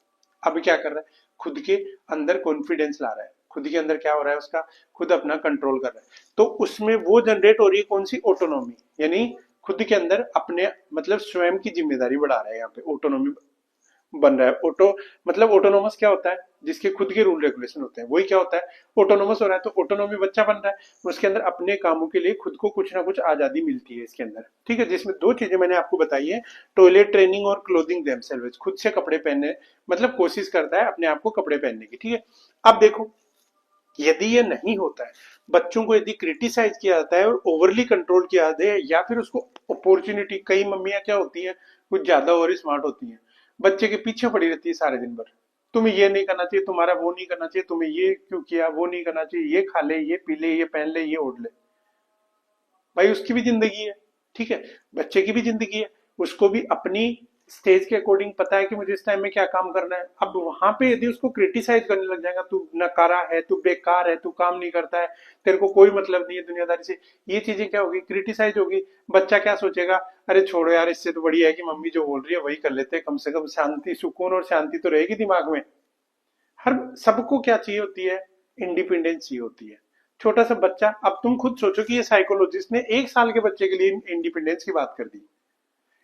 अब क्या कर रहा है, खुद के अंदर कॉन्फिडेंस ला रहा है, खुद के अंदर क्या हो रहा है उसका, खुद अपना कंट्रोल कर रहा है। तो उसमें वो जनरेट हो रही है कौन सी, ऑटोनॉमी, यानी खुद के अंदर अपने मतलब स्वयं की जिम्मेदारी बढ़ा रहा है, यहाँ पे ऑटोनॉमी बन रहा है। ऑटो मतलब ऑटोनोमस क्या होता है, जिसके खुद के रूल रेगुलेशन होते हैं, वही क्या होता है, ऑटोनोमस हो रहा है। तो ऑटोनोमी बच्चा बन रहा है, उसके अंदर अपने कामों के लिए खुद को कुछ ना कुछ आजादी मिलती है इसके अंदर, ठीक है। जिसमें दो चीजें मैंने आपको बताई है, टॉयलेट ट्रेनिंग और क्लोथिंग देमसेल्व्स, खुद से कपड़े पहनने, मतलब कोशिश करता है अपने आप को कपड़े पहनने की, ठीक है। अब देखो, यदि ये नहीं होता है, बच्चों को यदि क्रिटिसाइज किया जाता है और ओवरली कंट्रोल किया जाता है, या फिर उसको अपॉर्चुनिटी, कई मम्मियां क्या होती हैं, कुछ ज्यादा और स्मार्ट होती हैं, बच्चे के पीछे पड़ी रहती है सारे दिन भर, तुम्हें ये नहीं करना चाहिए, तुम्हारा वो नहीं करना चाहिए, तुम्हें ये क्यों किया, वो नहीं करना चाहिए, ये खा ले, ये पी ले, ये पहन ले, ये ओढ़ ले। भाई उसकी भी जिंदगी है, ठीक है, बच्चे की भी जिंदगी है, उसको भी अपनी स्टेज के अकॉर्डिंग पता है कि मुझे इस टाइम में क्या काम करना है। अब वहां पे यदि उसको क्रिटिसाइज करने लग जाएगा, तू नकारा है, तू बेकार है, तू काम नहीं करता है, तेरे को कोई मतलब नहीं है दुनियादारी से, ये चीजें क्या होगी, क्रिटिसाइज होगी। बच्चा क्या सोचेगा, अरे छोड़ो यार, इससे तो बढ़िया है कि मम्मी जो बोल रही है वही कर लेते हैं, कम से कम शांति, सुकून और शांति तो रहेगी दिमाग में। हर सबको क्या चाहिए होती है, इंडिपेंडेंस चाहिए होती है। छोटा सा बच्चा, अब तुम खुद सोचो कि ये साइकोलॉजिस्ट ने 1 साल के बच्चे के लिए इंडिपेंडेंस की बात कर दी,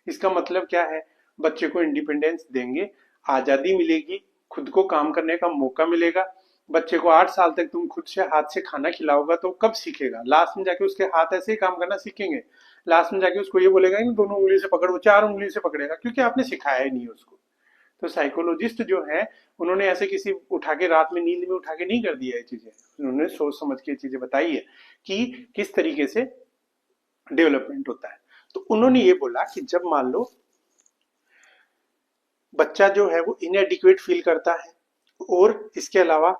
इसका मतलब क्या है, बच्चे को इंडिपेंडेंस देंगे, आजादी मिलेगी, खुद को काम करने का मौका मिलेगा। बच्चे को 8 साल तक तुम खुद से हाथ से खाना खिलाओगा तो कब सीखेगा, लास्ट में जाके उसके हाथ ऐसे ही काम करना सीखेंगे, लास्ट में जाके उसको ये बोलेगा कि दोनों उंगली से पकड़, वो 4 उंगली से पकड़ेगा, क्योंकि आपने सिखाया ही नहीं उसको। तो साइकोलॉजिस्ट जो है, उन्होंने ऐसे किसी उठा के रात में नींद में उठा के नहीं कर दिया ये चीजें, उन्होंने सोच समझ के चीजें बताई है कि किस तरीके से डेवलपमेंट होता है। तो उन्होंने ये बोला कि जब मान लो बच्चा जो है वो इनएडिक्वेट फील करता है और इसके अलावा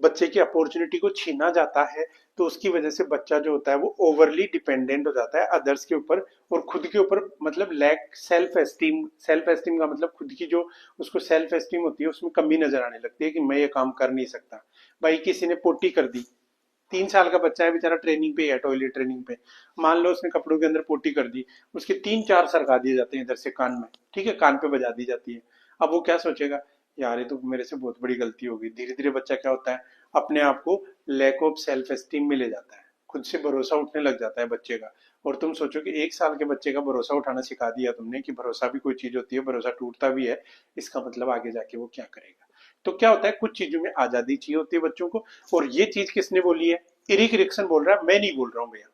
बच्चे की अपॉर्चुनिटी को छीना जाता है, तो उसकी वजह से बच्चा जो होता है वो ओवरली डिपेंडेंट हो जाता है अदर्स के ऊपर, और खुद के ऊपर मतलब lack self esteem, self esteem का मतलब खुद की जो उसको सेल्फ एस्टीम होती है उसमें कमी नजर आने लगती है कि मैं ये काम कर नहीं सकता। भाई किसी ने पोटी कर दी, 3 साल का बच्चा है बेचारा, ट्रेनिंग पे है, टॉयलेट ट्रेनिंग पे, मान लो उसने कपड़ों के अंदर पोटी कर दी, उसके 3-4 सरका दिए जाते हैं इधर से कान में, ठीक है, कान पे बजा दी जाती है। अब वो क्या सोचेगा, यार ये तो मेरे से बहुत बड़ी गलती हो गई। धीरे धीरे बच्चा क्या होता है, अपने आप को लैक ऑफ सेल्फ एस्टीम में ले जाता है, खुद से भरोसा उठने लग जाता है बच्चे का। और तुम सोचो कि 1 साल के बच्चे का भरोसा उठाना सिखा दिया तुमने कि भरोसा भी कोई चीज होती है, भरोसा टूटता भी है, इसका मतलब आगे जाके वो क्या करेगा। तो क्या होता है, कुछ चीजों में आजादी चाहिए होती है बच्चों को। और ये चीज किसने बोली है, इरिक रिक्सन बोल रहा है, मैं नहीं बोल रहा हूँ भैया,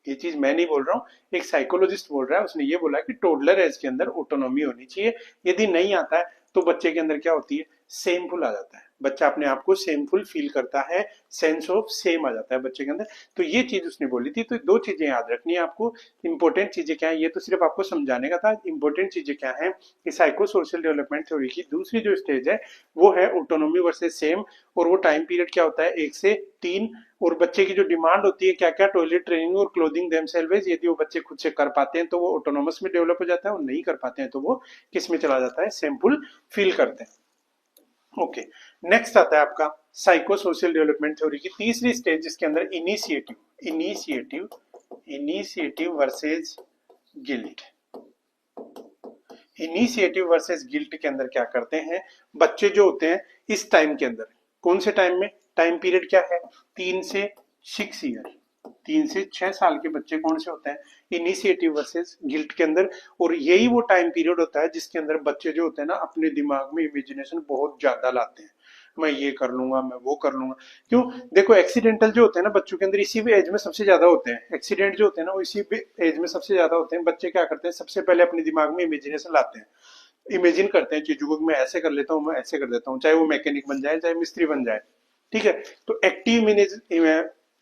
ये चीज मैं नहीं बोल रहा हूँ, एक साइकोलॉजिस्ट बोल रहा है। उसने ये बोला कि टोडलर एज के अंदर ऑटोनॉमी होनी चाहिए, यदि नहीं आता है तो बच्चे के अंदर क्या होती है, सेमफुल आ जाता है, बच्चा अपने आप को सेमफुल फील करता है, सेंस ऑफ सेम आ जाता है बच्चे के अंदर। तो ये चीज उसने बोली थी। तो दो चीजें याद रखनी है आपको, इंपॉर्टेंट चीजें क्या है, ये तो सिर्फ आपको समझाने का था, इंपॉर्टेंट चीजें क्या है कि साइको सोशल डेवलपमेंट थ्योरी की दूसरी जो स्टेज है वो है ऑटोनॉमी वर्सेस सेम। और वो टाइम पीरियड क्या होता है, 1 से 3। और बच्चे की जो डिमांड होती है क्या क्या, टॉयलेट ट्रेनिंग और क्लोथिंग देमसेल्व्स, यदि वो बच्चे खुद से कर पाते हैं तो वो ऑटोनोमस में डेवलप हो जाता है, और नहीं कर पाते हैं तो वो किस में चला जाता है, सेमफुल फील करते हैं। ओके, नेक्स्ट आता है आपका साइको सोशल डेवलपमेंट थ्योरी की तीसरी स्टेज, जिसके अंदर initiative initiative initiative versus guilt. Initiative versus guilt के अंदर क्या करते हैं बच्चे जो होते हैं इस टाइम के अंदर, कौन से टाइम में, टाइम पीरियड क्या है, 3 से 6 ईयर, 3 से 6 साल के बच्चे कौन से होते हैं, इनिशिएटिव वर्सेस गिल्ट के अंदर। और यही वो टाइम पीरियड होता है जिसके अंदर बच्चे जो होते हैं ना अपने दिमाग में इमेजिनेशन बहुत ज्यादा लाते हैं, मैं ये कर लूंगा, मैं वो कर लूंगा। क्यों, देखो एक्सीडेंटल जो होते हैं ना बच्चों के अंदर इसी एज में सबसे ज्यादा होते हैं, एक्सीडेंट जो होते हैं ना वो इसी एज में सबसे ज्यादा होते हैं। बच्चे क्या करते हैं, सबसे पहले अपने दिमाग में इमेजिनेशन लाते हैं, इमेजिन करते हैं चीजों को, मैं ऐसे कर लेता हूँ, मैं ऐसे कर देता हूँ, चाहे वो मैकेनिक बन जाए चाहे मिस्त्री बन जाए, ठीक है। तो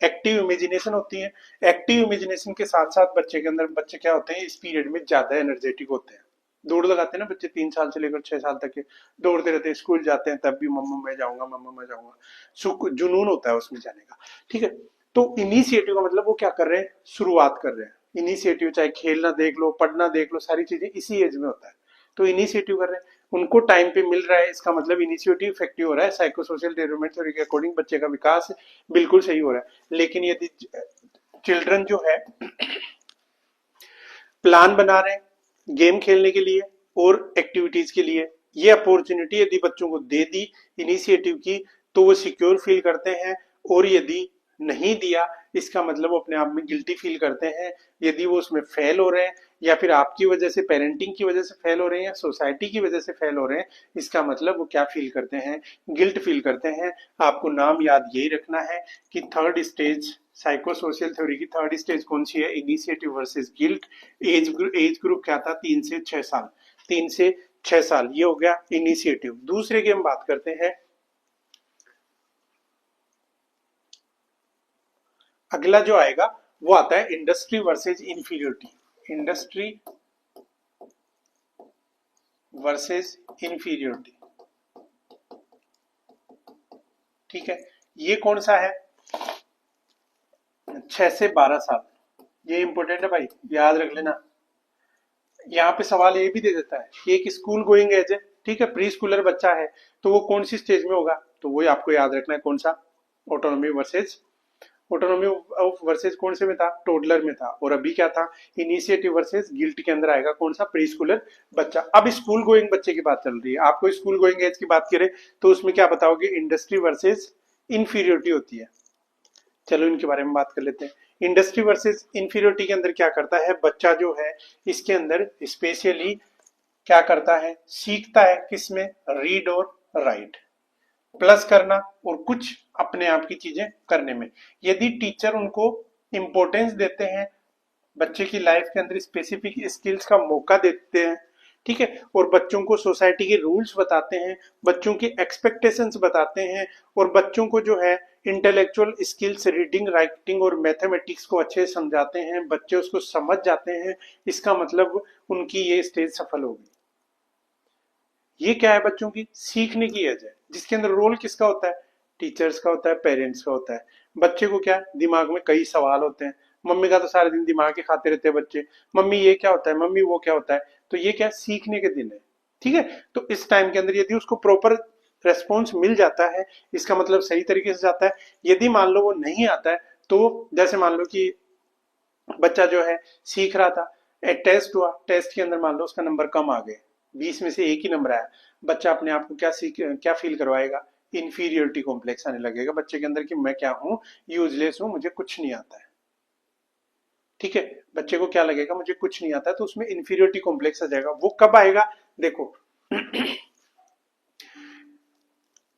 एक्टिव इमेजिनेशन होती है। एक्टिव इमेजिनेशन के साथ साथ बच्चे के अंदर, बच्चे क्या होते हैं इस पीरियड में ज्यादा एनर्जेटिक होते हैं। दौड़ लगाते हैं ना बच्चे, 3 साल से लेकर 6 साल तक के दौड़ते रहते हैं, स्कूल जाते हैं तब भी मम्मा मैं जाऊंगा, मम्मा मैं जाऊंगा, सुख जुनून होता है उसमें जाने का। ठीक है, तो इनिशिएटिव का मतलब वो क्या कर रहे हैं, शुरुआत कर रहे हैं। इनिशिएटिव चाहे खेलना देख लो, पढ़ना देख लो, सारी चीजें इसी एज में होता है। तो इनिशिएटिव कर रहे हैं, उनको टाइम पे मिल रहा है, इसका मतलब इनिशिएटिव इफेक्टिव हो रहा है। साइको सोशल डेवलपमेंट थ्योरी के अकॉर्डिंग बच्चे का विकास बिल्कुल सही हो रहा है। लेकिन यदि चिल्ड्रन जो है प्लान बना रहे हैं गेम खेलने के लिए और एक्टिविटीज के लिए, ये अपॉर्चुनिटी यदि बच्चों को दे दी इनिशिएटिव की तो वो सिक्योर फील करते हैं। और यदि नहीं दिया, इसका मतलब वो अपने आप में गिल्टी फील करते हैं। यदि वो उसमें फेल हो रहे हैं या फिर आपकी वजह से, पेरेंटिंग की वजह से फेल हो रहे हैं या सोसाइटी की वजह से फेल हो रहे हैं, इसका मतलब वो क्या फील करते हैं, गिल्ट फील करते हैं। आपको नाम याद यही रखना है कि third stage, psycho social theory की थर्ड स्टेज कौन सी है, initiative versus guilt. Age group क्या था, 3 से 6 साल। 3 से 6 साल ये हो गया इनिशिएटिव। दूसरे की हम बात करते हैं, अगला जो आएगा वो आता है industry versus inferiority. Industry versus inferiority, ठीक है, ये कौन सा है, 6 से 12 साल। ये इंपॉर्टेंट है भाई, याद रख लेना। यहाँ पे सवाल ये भी दे देता है कि एक स्कूल गोइंग एज है, ठीक है, प्री स्कूलर बच्चा है, तो वो कौन सी स्टेज में होगा, तो वो आपको याद रखना है कौन सा, ऑटोनॉमी वर्सेज, ऑटोनॉमी वर्सेज कौन से में था, टोडलर में था। और अभी क्या था, इनिशिएटिव वर्सेज गिल्ट के अंदर आएगा कौन सा, प्री स्कूलर बच्चा। अब स्कूल गोइंग बच्चे की बात चल रही है, आपको स्कूल गोइंग एज की बात करें तो उसमें क्या बताओगे, इंडस्ट्री वर्सेज इंफीरियोरिटी होती है। चलो इनके बारे में बात कर लेते हैं। इंडस्ट्री वर्सेस इंफीरियोरिटी के अंदर क्या करता है बच्चा जो है, इसके अंदर स्पेशली क्या करता है, सीखता है किसमें, रीड और राइट, प्लस करना और कुछ अपने आप की चीजें करने में। यदि टीचर उनको इंपॉर्टेंस देते हैं, बच्चे की लाइफ के अंदर स्पेसिफिक स्किल्स का मौका देते हैं, ठीक है, और बच्चों को सोसाइटी के रूल्स बताते हैं, बच्चों की एक्सपेक्टेशंस बताते हैं, और बच्चों को जो है इंटेलेक्चुअल स्किल्स, रीडिंग राइटिंग और मैथमेटिक्स को अच्छे से समझाते हैं, बच्चे उसको समझ जाते हैं, इसका मतलब उनकी ये स्टेज सफल होगी। ये क्या है, बच्चों की सीखने की एज है, जिसके अंदर रोल किसका होता है, टीचर्स का होता है, पेरेंट्स का होता है। बच्चे को क्या, दिमाग में कई सवाल होते हैं, मम्मी का तो सारा दिन दिमाग के खाते रहते हैं बच्चे, मम्मी ये क्या होता है, मम्मी वो क्या होता है। तो ये क्या, सीखने के दिन है, ठीक है। तो इस टाइम के अंदर यदि उसको प्रॉपर रेस्पॉन्स मिल जाता है, इसका मतलब सही तरीके से जाता है। यदि मान लो वो नहीं आता है, तो जैसे मान लो कि बच्चा जो है सीख रहा था, टेस्ट हुआ, टेस्ट के अंदर मान लो उसका नंबर कम आ गए, 20 में से एक ही नंबर आया, बच्चा अपने आप को क्या फील करवाएगा, इंफीरियोरिटी कॉम्प्लेक्स आने लगेगा बच्चे के अंदर कि मैं क्या हूं, यूजलेस हूं, मुझे कुछ नहीं आता है। ठीक है, बच्चे को क्या लगेगा, मुझे कुछ नहीं आता है, तो उसमें इंफीरियोरिटी कॉम्प्लेक्स आ जाएगा। वो कब आएगा, देखो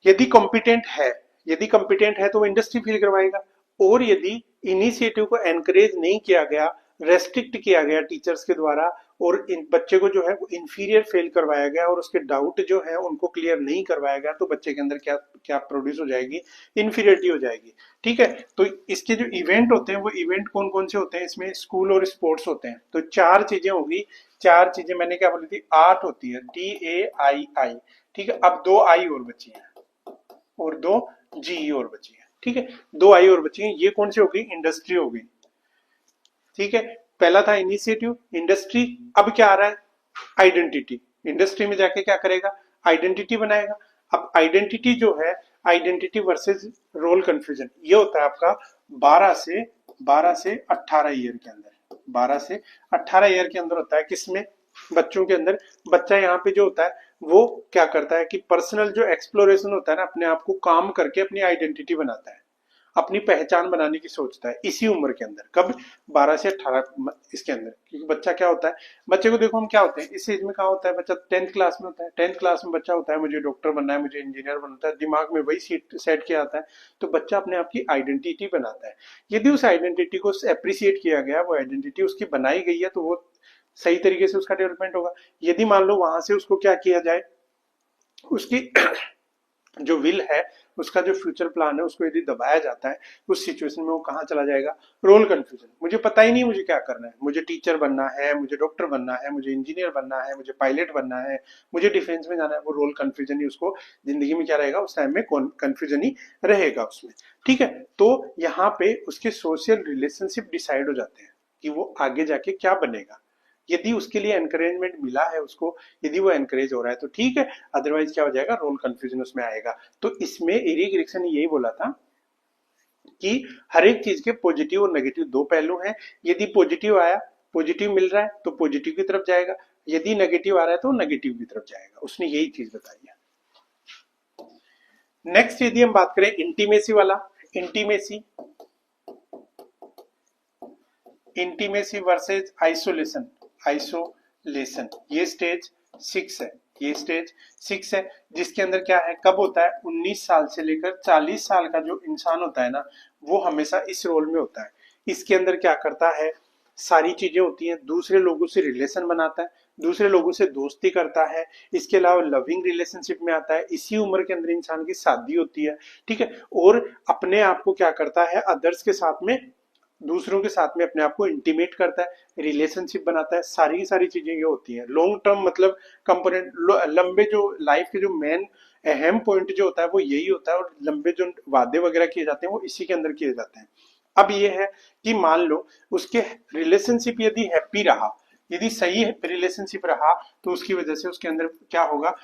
यदि कॉम्पिटेंट है, यदि कॉम्पिटेंट है तो वो इंडस्ट्री फील करवाएगा। और यदि इनिशिएटिव को एनकरेज नहीं किया गया, रेस्ट्रिक्ट किया गया टीचर्स के द्वारा, और इन बच्चे को जो है वो इंफीरियर फेल करवाया गया और उसके डाउट जो है उनको क्लियर नहीं करवाया गया, तो बच्चे के अंदर क्या क्या प्रोड्यूस हो जाएगी, इंफीरियरिटी हो जाएगी। ठीक है, तो इसके जो इवेंट होते हैं वो इवेंट कौन कौन से होते हैं, इसमें स्कूल और स्पोर्ट्स होते हैं। तो 4 चीजें होगी, 4 चीजें मैंने क्या बोली थी, आर्ट होती है, DAII, ठीक है। अब 2 आई और बची है, और 2 GE और बची है, ठीक है, 2 आई और बची है। ये कौन सी हो गई, इंडस्ट्री हो गई, ठीक है। पहला था इनिशिएटिव, इंडस्ट्री। अब क्या आ रहा है, आइडेंटिटी। इंडस्ट्री में जाके क्या करेगा, आइडेंटिटी बनाएगा। अब आइडेंटिटी जो है, आइडेंटिटी वर्सेस रोल कंफ्यूजन, ये होता है आपका 12 से 18 ईयर के अंदर, 12 से 18 ईयर के अंदर होता है। किसमें, बच्चों के अंदर। बच्चा यहाँ पे जो होता है वो क्या करता है कि पर्सनल जो एक्सप्लोरेशन होता है ना, अपने आप को काम करके अपनी आइडेंटिटी बनाता है, अपनी पहचान बनाने की सोचता है इसी उम्र के अंदर। कब, 12 से 18 इसके अंदर। क्योंकि बच्चा क्या होता है, बच्चे को देखो हम क्या होते हैं इस एज में, कहा होता है बच्चा 10th क्लास में होता है, 10th क्लास में बच्चा होता है मुझे डॉक्टर बनना है, मुझे इंजीनियर बनना है, दिमाग में वही सेट किया आता है। तो बच्चा अपने आप की आइडेंटिटी बनाता है। यदि उस आइडेंटिटी को अप्रिसिएट किया गया, वो आइडेंटिटी उसकी बनाई गई है, तो वो सही तरीके से उसका डेवलपमेंट होगा। यदि मान लो वहां से उसको क्या किया जाए, उसकी जो विल है उसका जो फ्यूचर प्लान है उसको यदि दबाया जाता है, उस सिचुएशन में वो कहाँ चला जाएगा, रोल कंफ्यूजन। मुझे पता ही नहीं मुझे क्या करना है, मुझे टीचर बनना है, मुझे डॉक्टर बनना है, मुझे इंजीनियर बनना है, मुझे पायलट बनना है, मुझे डिफेंस में जाना है, वो रोल कंफ्यूजन ही उसको जिंदगी में क्या रहेगा, उस टाइम में कंफ्यूजन ही रहेगा उसमें। ठीक है, तो यहाँ पे उसके सोशल रिलेशनशिप डिसाइड हो जाते हैं कि वो आगे जाके क्या बनेगा। यदि उसके लिए एनकरेजमेंट मिला है उसको, यदि वो एनकरेज हो रहा है तो ठीक है, अदरवाइज क्या हो जाएगा, रोल कंफ्यूजन उसमें आएगा। तो इसमें एरिक एरिक्सन ने यही बोला था कि हर एक चीज के पॉजिटिव और नेगेटिव दो पहलू हैं। यदि पॉजिटिव आया, पॉजिटिव मिल रहा है तो पॉजिटिव की तरफ जाएगा, यदि नेगेटिव आ रहा है तो नेगेटिव की तरफ जाएगा। उसने यही चीज बताई है। नेक्स्ट यदि हम बात करें इंटीमेसी वाला, intimacy intimacy versus isolation, isolation ये स्टेज 6 है, ये स्टेज 6 है, जिसके अंदर क्या है, कब होता है, 19 साल से लेकर 40 साल का जो इंसान होता है ना, वो हमेशा इस रोल में होता है। इसके अंदर क्या करता है, सारी चीजें होती हैं, दूसरे लोगों से रिलेशन बनाता है, दूसरे लोगों से दोस्ती करता है, इसके अलावा लविंग रिलेशनशिप में आता है। इसी उम्र के अंदर इंसान की शादी होती है, ठीक है, और अपने आप को क्या करता है, अदर्स के साथ में, दूसरों के साथ में अपने आप को इंटीमेट करता है, रिलेशनशिप बनाता है, सारी की सारी चीजें ये होती हैं। लॉन्ग टर्म मतलब कंपोनेंट, लंबे जो लाइफ के जो मेन अहम पॉइंट जो होता है वो यही होता है, और लंबे जो वादे वगैरह किए जाते हैं वो इसी के अंदर किए जाते हैं। अब ये है कि मान लो उसके रिलेशनशिप यदि हैप्पी रहा, यदि सही रिलेशनशिप रहा, तो उसकी वजह से उसके अंदर क्या होगा,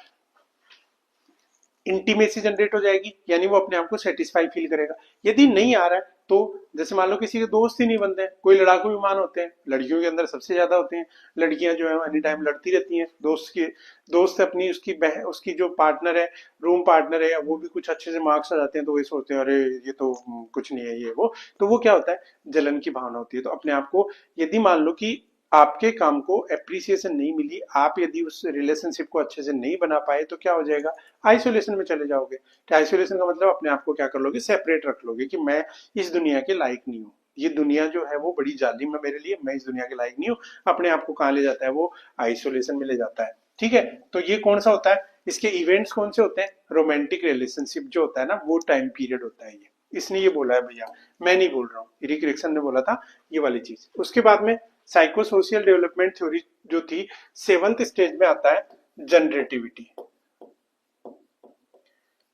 इंटीमेसी जनरेट हो जाएगी, यानी वो अपने आप को सेटिस्फाई फील करेगा। यदि नहीं आ रहा है तो जैसे मान लो किसी के दोस्त ही नहीं बनते हैं, कोई लड़ाकू विमान होते हैं, लड़कियों के अंदर सबसे ज्यादा होते हैं, लड़कियां जो है एनी टाइम लड़ती रहती हैं, दोस्त अपनी उसकी उसकी जो पार्टनर है, रूम पार्टनर है, वो भी कुछ अच्छे से मार्क्स आ जाते हैं तो वही सोचते हैं अरे ये तो कुछ नहीं है ये वो, तो वो क्या होता है, जलन की भावना होती है। तो अपने आप को, यदि मान लो कि आपके काम को एप्रिसिएशन नहीं मिली, आप यदि उस रिलेशनशिप को अच्छे से नहीं बना पाए, तो क्या हो जाएगा, आइसोलेशन में चले जाओगे। तो आइसोलेशन का मतलब अपने आप को क्या कर लोगे, सेपरेट रख लोगे कि मैं इस दुनिया के लायक नहीं हूँ, ये दुनिया जो है वो बड़ी जालिम है मेरे लिए, मैं इस दुनिया के लायक नहीं हूँ। अपने आप को कहाँ ले जाता है, वो आइसोलेशन में ले जाता है। ठीक है, तो ये कौन सा होता है, इसके इवेंट्स कौन से होते हैं, रोमांटिक रिलेशनशिप जो होता है ना, वो टाइम पीरियड होता है ये। इसने ये बोला है भैया, मैं नहीं बोल रहा हूँ, एरिक एरिक्सन ने बोला था ये वाली चीज। उसके बाद में साइको सोशियल डेवलपमेंट थ्योरी जो थी, 7th स्टेज में आता है generativity,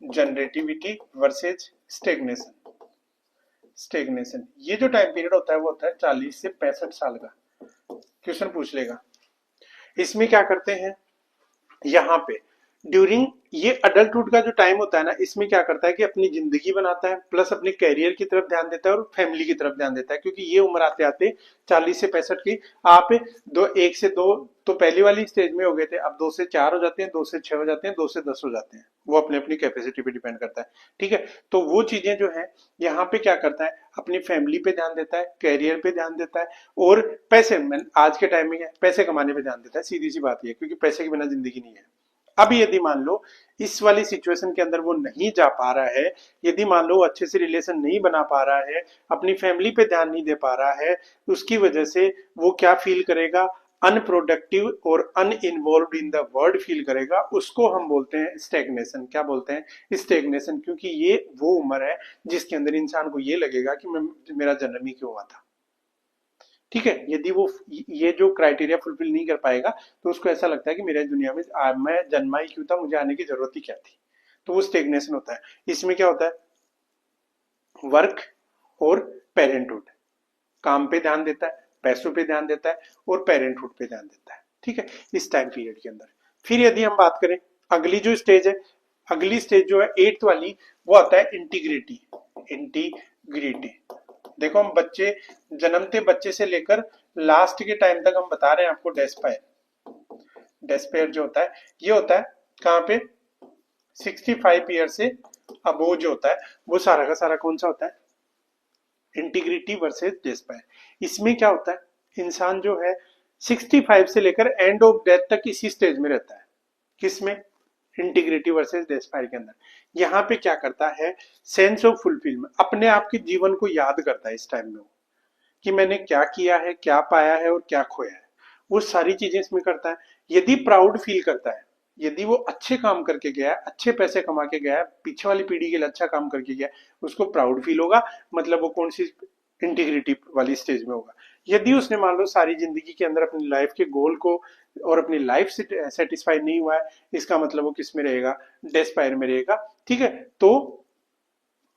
generativity versus stagnation. Stagnation ये जो टाइम पीरियड होता है वो होता है 40 से 65 साल का। क्वेश्चन पूछ लेगा, इसमें क्या करते हैं, यहाँ पे ड्यूरिंग ये अडल्टहुड का जो टाइम होता है ना, इसमें क्या करता है कि अपनी जिंदगी बनाता है, प्लस अपने कैरियर की तरफ ध्यान देता है और फैमिली की तरफ ध्यान देता है। क्योंकि ये उम्र आते आते 40 से 65 की, आप 1 से 2 तो पहली वाली स्टेज में हो गए थे, अब 2 से 4 हो जाते हैं, 2 से 6 हो जाते हैं, 2 से 10 हो जाते हैं, वो अपनी अपनी कैपेसिटी पे डिपेंड करता है। ठीक है, तो वो चीजें जो है यहाँ पे क्या करता है, अपनी फैमिली पे ध्यान देता है, कैरियर पे ध्यान देता है, और पैसे में आज के टाइम में पैसे कमाने पे ध्यान देता है। सीधी सी बात ये, क्योंकि पैसे के बिना जिंदगी नहीं है। अब यदि मान लो इस वाली सिचुएशन के अंदर वो नहीं जा पा रहा है, यदि मान लो अच्छे से रिलेशन नहीं बना पा रहा है, अपनी फैमिली पे ध्यान नहीं दे पा रहा है, उसकी वजह से वो क्या फील करेगा, अनप्रोडक्टिव और अनइन्वॉल्व्ड इन द वर्ल्ड फील करेगा। उसको हम बोलते हैं स्टेग्नेशन। क्या बोलते हैं, स्टेग्नेशन, क्योंकि ये वो उम्र है जिसके अंदर इंसान को ये लगेगा कि मेरा जन्म ही क्यों हुआ था। ठीक है, यदि वो ये जो क्राइटेरिया फुलफिल नहीं कर पाएगा, तो उसको ऐसा लगता है कि मेरे दुनिया में मैं जन्मा ही क्यों था, मुझे आने की जरूरत ही क्या थी। तो वो स्टेग्नेशन होता है। इसमें क्या होता है, वर्क और पेरेंटहुड, काम पे ध्यान देता है, पैसों पे ध्यान देता है, और पेरेंटहुड पे ध्यान देता है। ठीक है, इस टाइम पीरियड के अंदर। फिर यदि हम बात करें अगली जो स्टेज है, अगली स्टेज जो है 8th वाली, वो आता है इंटीग्रिटी। इंटीग्रिटी, देखो हम बच्चे, जन्मते बच्चे से लेकर लास्ट के टाइम तक हम बता रहे हैं आपको, डेस्पायर, डेस्पायर जो होता है ये होता है कहाँ पे, 65 ईयर से अबो जो होता है, वो सारा का सारा कौन सा होता है, इंटीग्रिटी वर्सेस डेस्पायर। इसमें क्या होता है, इंसान जो है 65 से लेकर एंड ऑफ डेथ तक इसी स्टेज में रहता है। किसमें, इंटीग्रिटी वर्सेस डेस्पायर के अंदर। यहाँ पे क्या करता है, सेंस ऑफ फुलफिलमेंट, अपने आप के जीवन को याद करता है इस टाइम में, कि मैंने क्या किया है, क्या पाया है और क्या खोया है, वो सारी चीजें इसमें करता है। यदि प्राउड फील करता है, यदि वो अच्छे काम करके गया है, अच्छे पैसे कमा के गया है, पीछे वाली पीढ़ी के लिए अच्छा काम करके गया है, उसको प्राउड फील होगा। मतलब वो कौन सी इंटीग्रिटी वाली स्टेज में होगा। यदि उसने मान लो सारी जिंदगी के अंदर अपनी लाइफ के गोल को और अपनी लाइफ से सेटिस्फाइड नहीं हुआ है, इसका मतलब वो किस में रहेगा, डेस्पायर में रहेगा। ठीक है, तो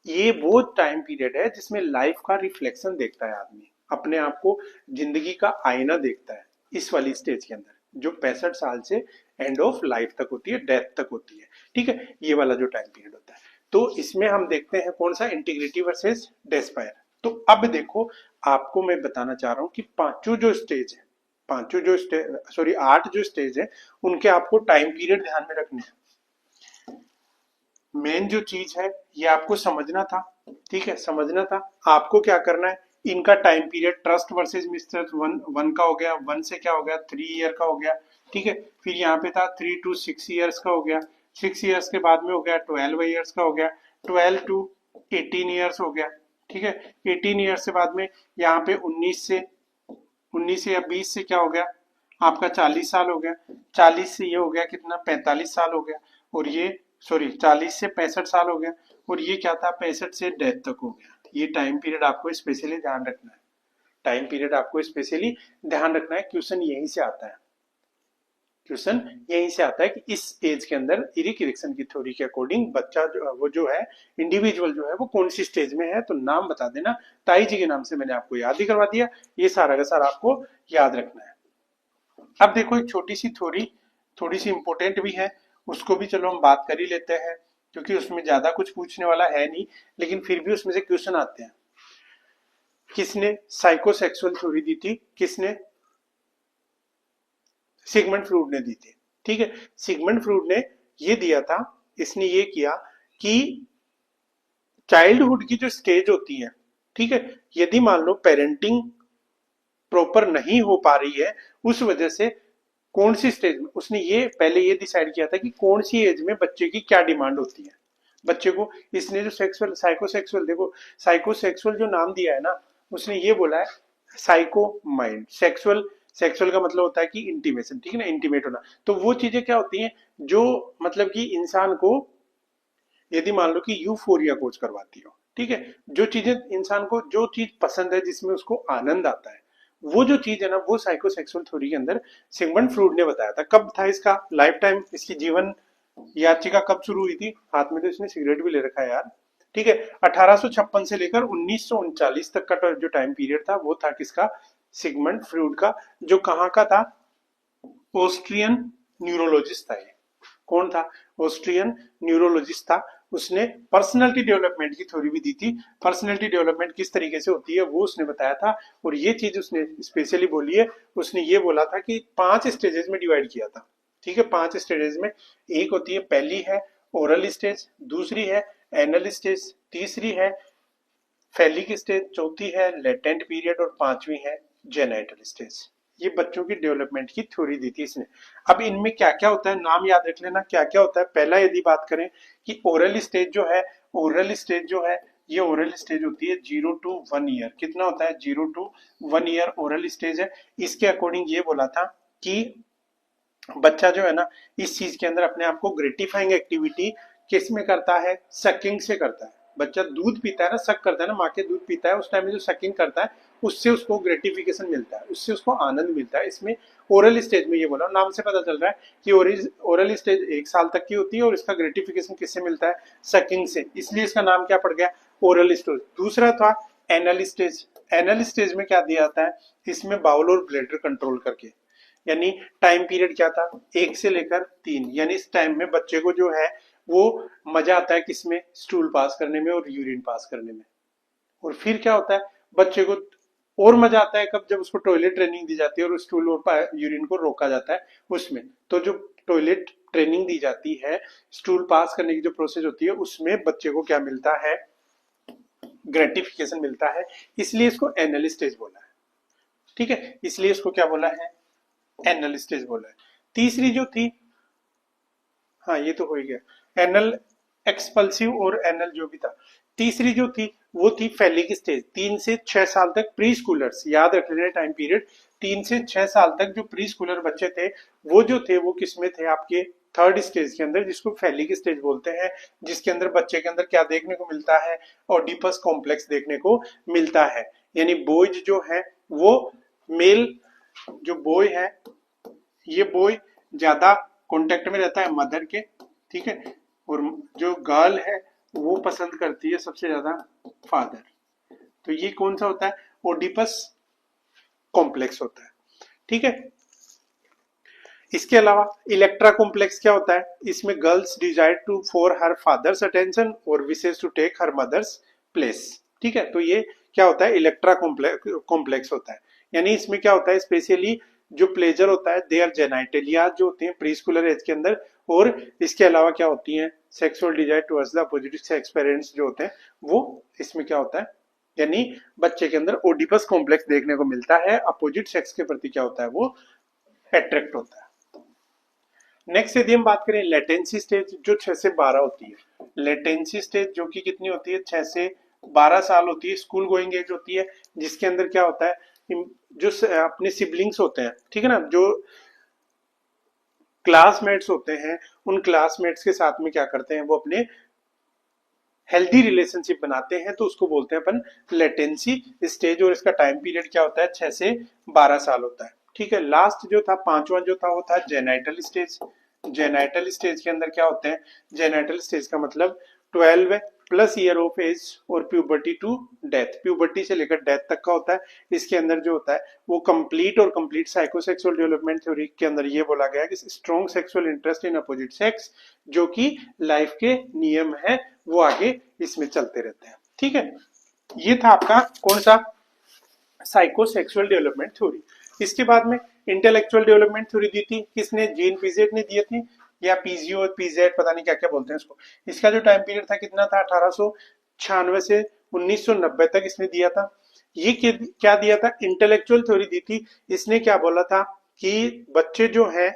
ये वो टाइम पीरियड है जिसमें लाइफ का रिफ्लेक्शन देखता है आदमी, अपने आप को जिंदगी का आईना देखता है इस वाली स्टेज के अंदर, जो 65 साल से एंड ऑफ लाइफ तक होती है, डेथ तक होती है। ठीक है, ये वाला जो टाइम पीरियड होता है, तो इसमें हम देखते हैं कौन सा, इंटीग्रिटी वर्सेस डेस्पायर। तो अब देखो, आपको मैं बताना चाह रहा हूं कि पांचों जो स्टेज है, पांचों जो स्टेज, सॉरी 8 जो स्टेज है, उनके आपको टाइम पीरियड ध्यान में रखने हैं। मेन जो चीज है ये आपको समझना था। ठीक है, समझना था। आपको क्या करना है, इनका time period trust versus mister one का हो गया, 1 से क्या हो गया, 3 ईयर का हो गया। ठीक है, फिर यहाँ पे था 3 to 6 ईयर्स का हो गया, 6 ईयर्स के बाद में हो गया 12 ईयर्स का हो गया, 12 to 18 ईयर्स हो गया। ठीक है, 18 ईयर्स से बाद में यहाँ पे 19 से या 20 से क्या हो गया, आपका 40 साल हो गया। 40 से ये हो गया कितना, 45 साल हो गया। और ये सॉरी 40 से 65 साल हो गया। और ये क्या था, 65 से डेथ तक हो गया। ये टाइम पीरियड आपको स्पेशली ध्यान रखना है, टाइम पीरियड आपको स्पेशली ध्यान रखना है। क्वेश्चन यहीं से आता है, क्वेश्चन यहीं से आता है कि इस एज के अंदर इरिक इरिक्सन की थ्योरी के अकॉर्डिंग बच्चा वो जो है, इंडिविजुअल जो है वो कौन सी स्टेज में है। तो नाम बता देना, ताई जी के नाम से मैंने आपको याद ही करवा दिया। ये सारा का सारा आपको याद रखना है। अब देखो, एक छोटी सी थ्योरी थोड़ी सी इंपॉर्टेंट भी है, उसको भी चलो हम बात कर ही लेते हैं, क्योंकि उसमें ज्यादा कुछ पूछने वाला है नहीं, लेकिन फिर भी उसमें से क्वेश्चन आते हैं। किसने साइकोसेक्सुअल थ्योरी दी थी, किसने, सिगमंड फ्रूड ने दी थी। ठीक है, सिगमंड फ्रूड ने ये दिया था, इसने ये किया कि चाइल्डहुड की जो स्टेज होती है, ठीक है, यदि मान लो पेरेंटिंग प्रॉपर नहीं हो पा रही है, उस वजह से कौन सी स्टेज में, उसने ये पहले ये डिसाइड किया था कि कौन सी एज में बच्चे की क्या डिमांड होती है बच्चे को। इसने जो सेक्सुअल साइकोसेक्सुअल, देखो साइकोसेक्सुअल जो नाम दिया है ना, उसने ये बोला है साइको माइंड, सेक्सुअल, सेक्सुअल का मतलब होता है कि इंटीमेशन, ठीक है ना, इंटीमेट होना। तो वो चीजें क्या होती हैं जो मतलब कि इंसान को, यदि मान लो कि यूफोरिया कोच करवाती हो, ठीक है, जो चीजें इंसान को, जो चीज पसंद है, जिसमें उसको आनंद आता है, वो जो चीज है ना, वो साइकोसेक्सुअल थ्योरी के अंदर सिगमंड फ्रूड ने बताया था। कब था इसका लाइफ टाइम, इसकी जीवन याचिका कब शुरू हुई थी, हाथ में तो इसने सिगरेट भी ले रखा है यार। ठीक है, 1856 से लेकर 1939 तक का जो टाइम पीरियड था, वो था किसका, सिगमंड फ्रूड का, जो कहाँ का था, ऑस्ट्रियन न्यूरोलॉजिस्ट था ये। कौन था, ऑस्ट्रियन न्यूरोलॉजिस्ट था। उसने पर्सनालिटी डेवलपमेंट की थ्योरी भी दी थी, पर्सनालिटी डेवलपमेंट किस तरीके से होती है वो उसने बताया था। और ये चीज उसने स्पेशली बोली है, उसने ये बोला था कि 5 स्टेजेस में डिवाइड किया था। ठीक है, 5 स्टेजेस में, एक होती है, पहली है ओरल स्टेज, दूसरी है एनल स्टेज, तीसरी है फैलिक स्टेज, चौथी है लेटेंट पीरियड, और पांचवी है जेनाइटल स्टेज। ये बच्चों की डेवलपमेंट की थ्योरी दी थी इसने। अब इनमें क्या क्या होता है, नाम याद रख लेना क्या क्या होता है। पहला यदि बात करें कि ओरल स्टेज जो है, ओरल स्टेज जो है, ये ओरल स्टेज होती है 0 to 1 ईयर। कितना होता है, 0 to 1 ईयर ओरल स्टेज है। इसके अकॉर्डिंग ये बोला था कि बच्चा जो है ना, इस चीज के अंदर अपने आप को ग्रेटिफाइंग एक्टिविटी किस में करता है, सकिंग से करता है। बच्चा दूध पीता है ना, सक करता है ना, माँ के दूध पीता है, उस टाइम में जो सकिंग करता है, उससे उसको ग्रेटिफिकेशन मिलता है, उससे उसको आनंद मिलता है। इसमें ओरल स्टेज में ये बोला, नाम से पता चल रहा है कि ओरल स्टेज 1 साल तक की होती है, और इसका ग्रेटिफिकेशन किससे मिलता है, सकिंग से, इसलिए इसका नाम क्या पड़ गया, ओरल स्टेज। दूसरा था एनल स्टेज। एनल स्टेज में क्या दिया जाता है, इसमें बाउल और ब्लैडर कंट्रोल करके, यानी टाइम पीरियड क्या था, 1 से लेकर 3, यानी इस टाइम में बच्चे को जो है वो मजा आता है किसमें, स्टूल पास करने में और यूरिन पास करने में। और फिर क्या होता है, बच्चे को और मजा आता है कब, जब उसको टॉयलेट ट्रेनिंग दी जाती है और स्टूल और यूरिन को रोका जाता है उसमें। तो जो टॉयलेट ट्रेनिंग दी जाती है, स्टूल पास करने की जो प्रोसेस होती है, उसमें बच्चे को क्या मिलता है, ग्रेटिफिकेशन मिलता है, इसलिए इसको एनल स्टेज बोला है। ठीक है, इसलिए इसको क्या बोला है, एनल स्टेज बोला है। तीसरी जो थी, हाँ ये तो हो ही गया, एनल एक्सपल्सिव और एनल जो भी था। तीसरी जो थी वो थी फैलिक स्टेज, 3 से 6 साल तक प्री स्कूलर्स, याद रख लेना टाइम पीरियड, 3 से 6 साल तक जो प्री स्कूलर बच्चे थे, वो जो थे वो किसमें थे, आपके थर्ड स्टेज के अंदर, जिसको फैलिक स्टेज बोलते हैं, जिसके अंदर बच्चे के अंदर क्या देखने को मिलता है, ओडिपस कॉम्प्लेक्स देखने को मिलता है। यानी बॉयज जो है वो मेल जो बॉय है, ये बॉय ज्यादा कांटेक्ट में रहता है मदर के, ठीक है, और जो गर्ल है वो पसंद करती है सबसे ज्यादा फादर। तो ये कौन सा होता है, ओडिपस कॉम्प्लेक्स होता है, ठीक है। इसके अलावा इलेक्ट्रा कॉम्प्लेक्स क्या होता है, इसमें girls desire to for her father's attention और विशेष to take her mother's place, ठीक है। तो ये क्या होता है, इलेक्ट्रा कॉम्प्लेक्स होता है। यानी इसमें क्या होता है, स्पेशली जो प्लेजर होता है दे आर जेनाइटेलिया जो होते हैं प्री स्कूलर एज के अंदर, और इसके अलावा क्या होती हैं, sexual desire towards the opposite sex parents जो होते हैं वो इसमें क्या होता है, यानी बच्चे के अंदर ओडिपस कॉम्प्लेक्स देखने को मिलता है, अपोजिट सेक्स के प्रति क्या होता है, वो अट्रैक्ट होता है। नेक्स्ट यदि हम बात करें लेटेंसी स्टेज, जो 6 से 12 होती है। लेटेंसी स्टेज जो कि कितनी होती है, 6 से 12 साल होती है, स्कूल गोइंग एज होती है, जिसके अंदर क्या होता है, जो अपने सिबलिंग्स होते हैं, ठीक है ना, जो क्लासमेट्स होते हैं, उन क्लासमेट्स के साथ में क्या करते हैं, वो अपने हेल्दी रिलेशनशिप बनाते हैं, तो उसको बोलते हैं अपन लेटेंसी स्टेज, और इसका टाइम पीरियड क्या होता है, 6 से 12 साल होता है, ठीक है। लास्ट जो था, पांचवा जो था, वो था जेनाइटल स्टेज। जेनाइटल स्टेज के अंदर क्या होते हैं, जेनाइटल स्टेज का मतलब 12 प्लस ईयर ऑफ एज और प्यूबर्टी टू डेथ, प्यूबर्टी से लेकर डेथ तक का होता है। इसके अंदर जो होता है वो कंप्लीट और कंप्लीट साइकोसेक्सुअल डेवलपमेंट थ्योरी के अंदर ये बोला गया है कि strong sexual interest in opposite sex, जो कि लाइफ के नियम है, वो आगे इसमें चलते रहते हैं, ठीक है। ये था आपका कौन सा, साइकोसेक्सुअल डेवलपमेंट थ्योरी। इसके बाद में इंटेलेक्चुअल डेवलपमेंट थ्योरी दी थी किसने, जीन पीजेट ने दी थी, या पीजी और पीजेट पता नहीं क्या क्या बोलते हैं इसको। इसका जो टाइम पीरियड था कितना था, 1896 से 1990 तक इसने दिया था। ये क्या दिया था, इंटेलेक्चुअल थ्योरी दी थी। इसने क्या बोला था कि बच्चे जो हैं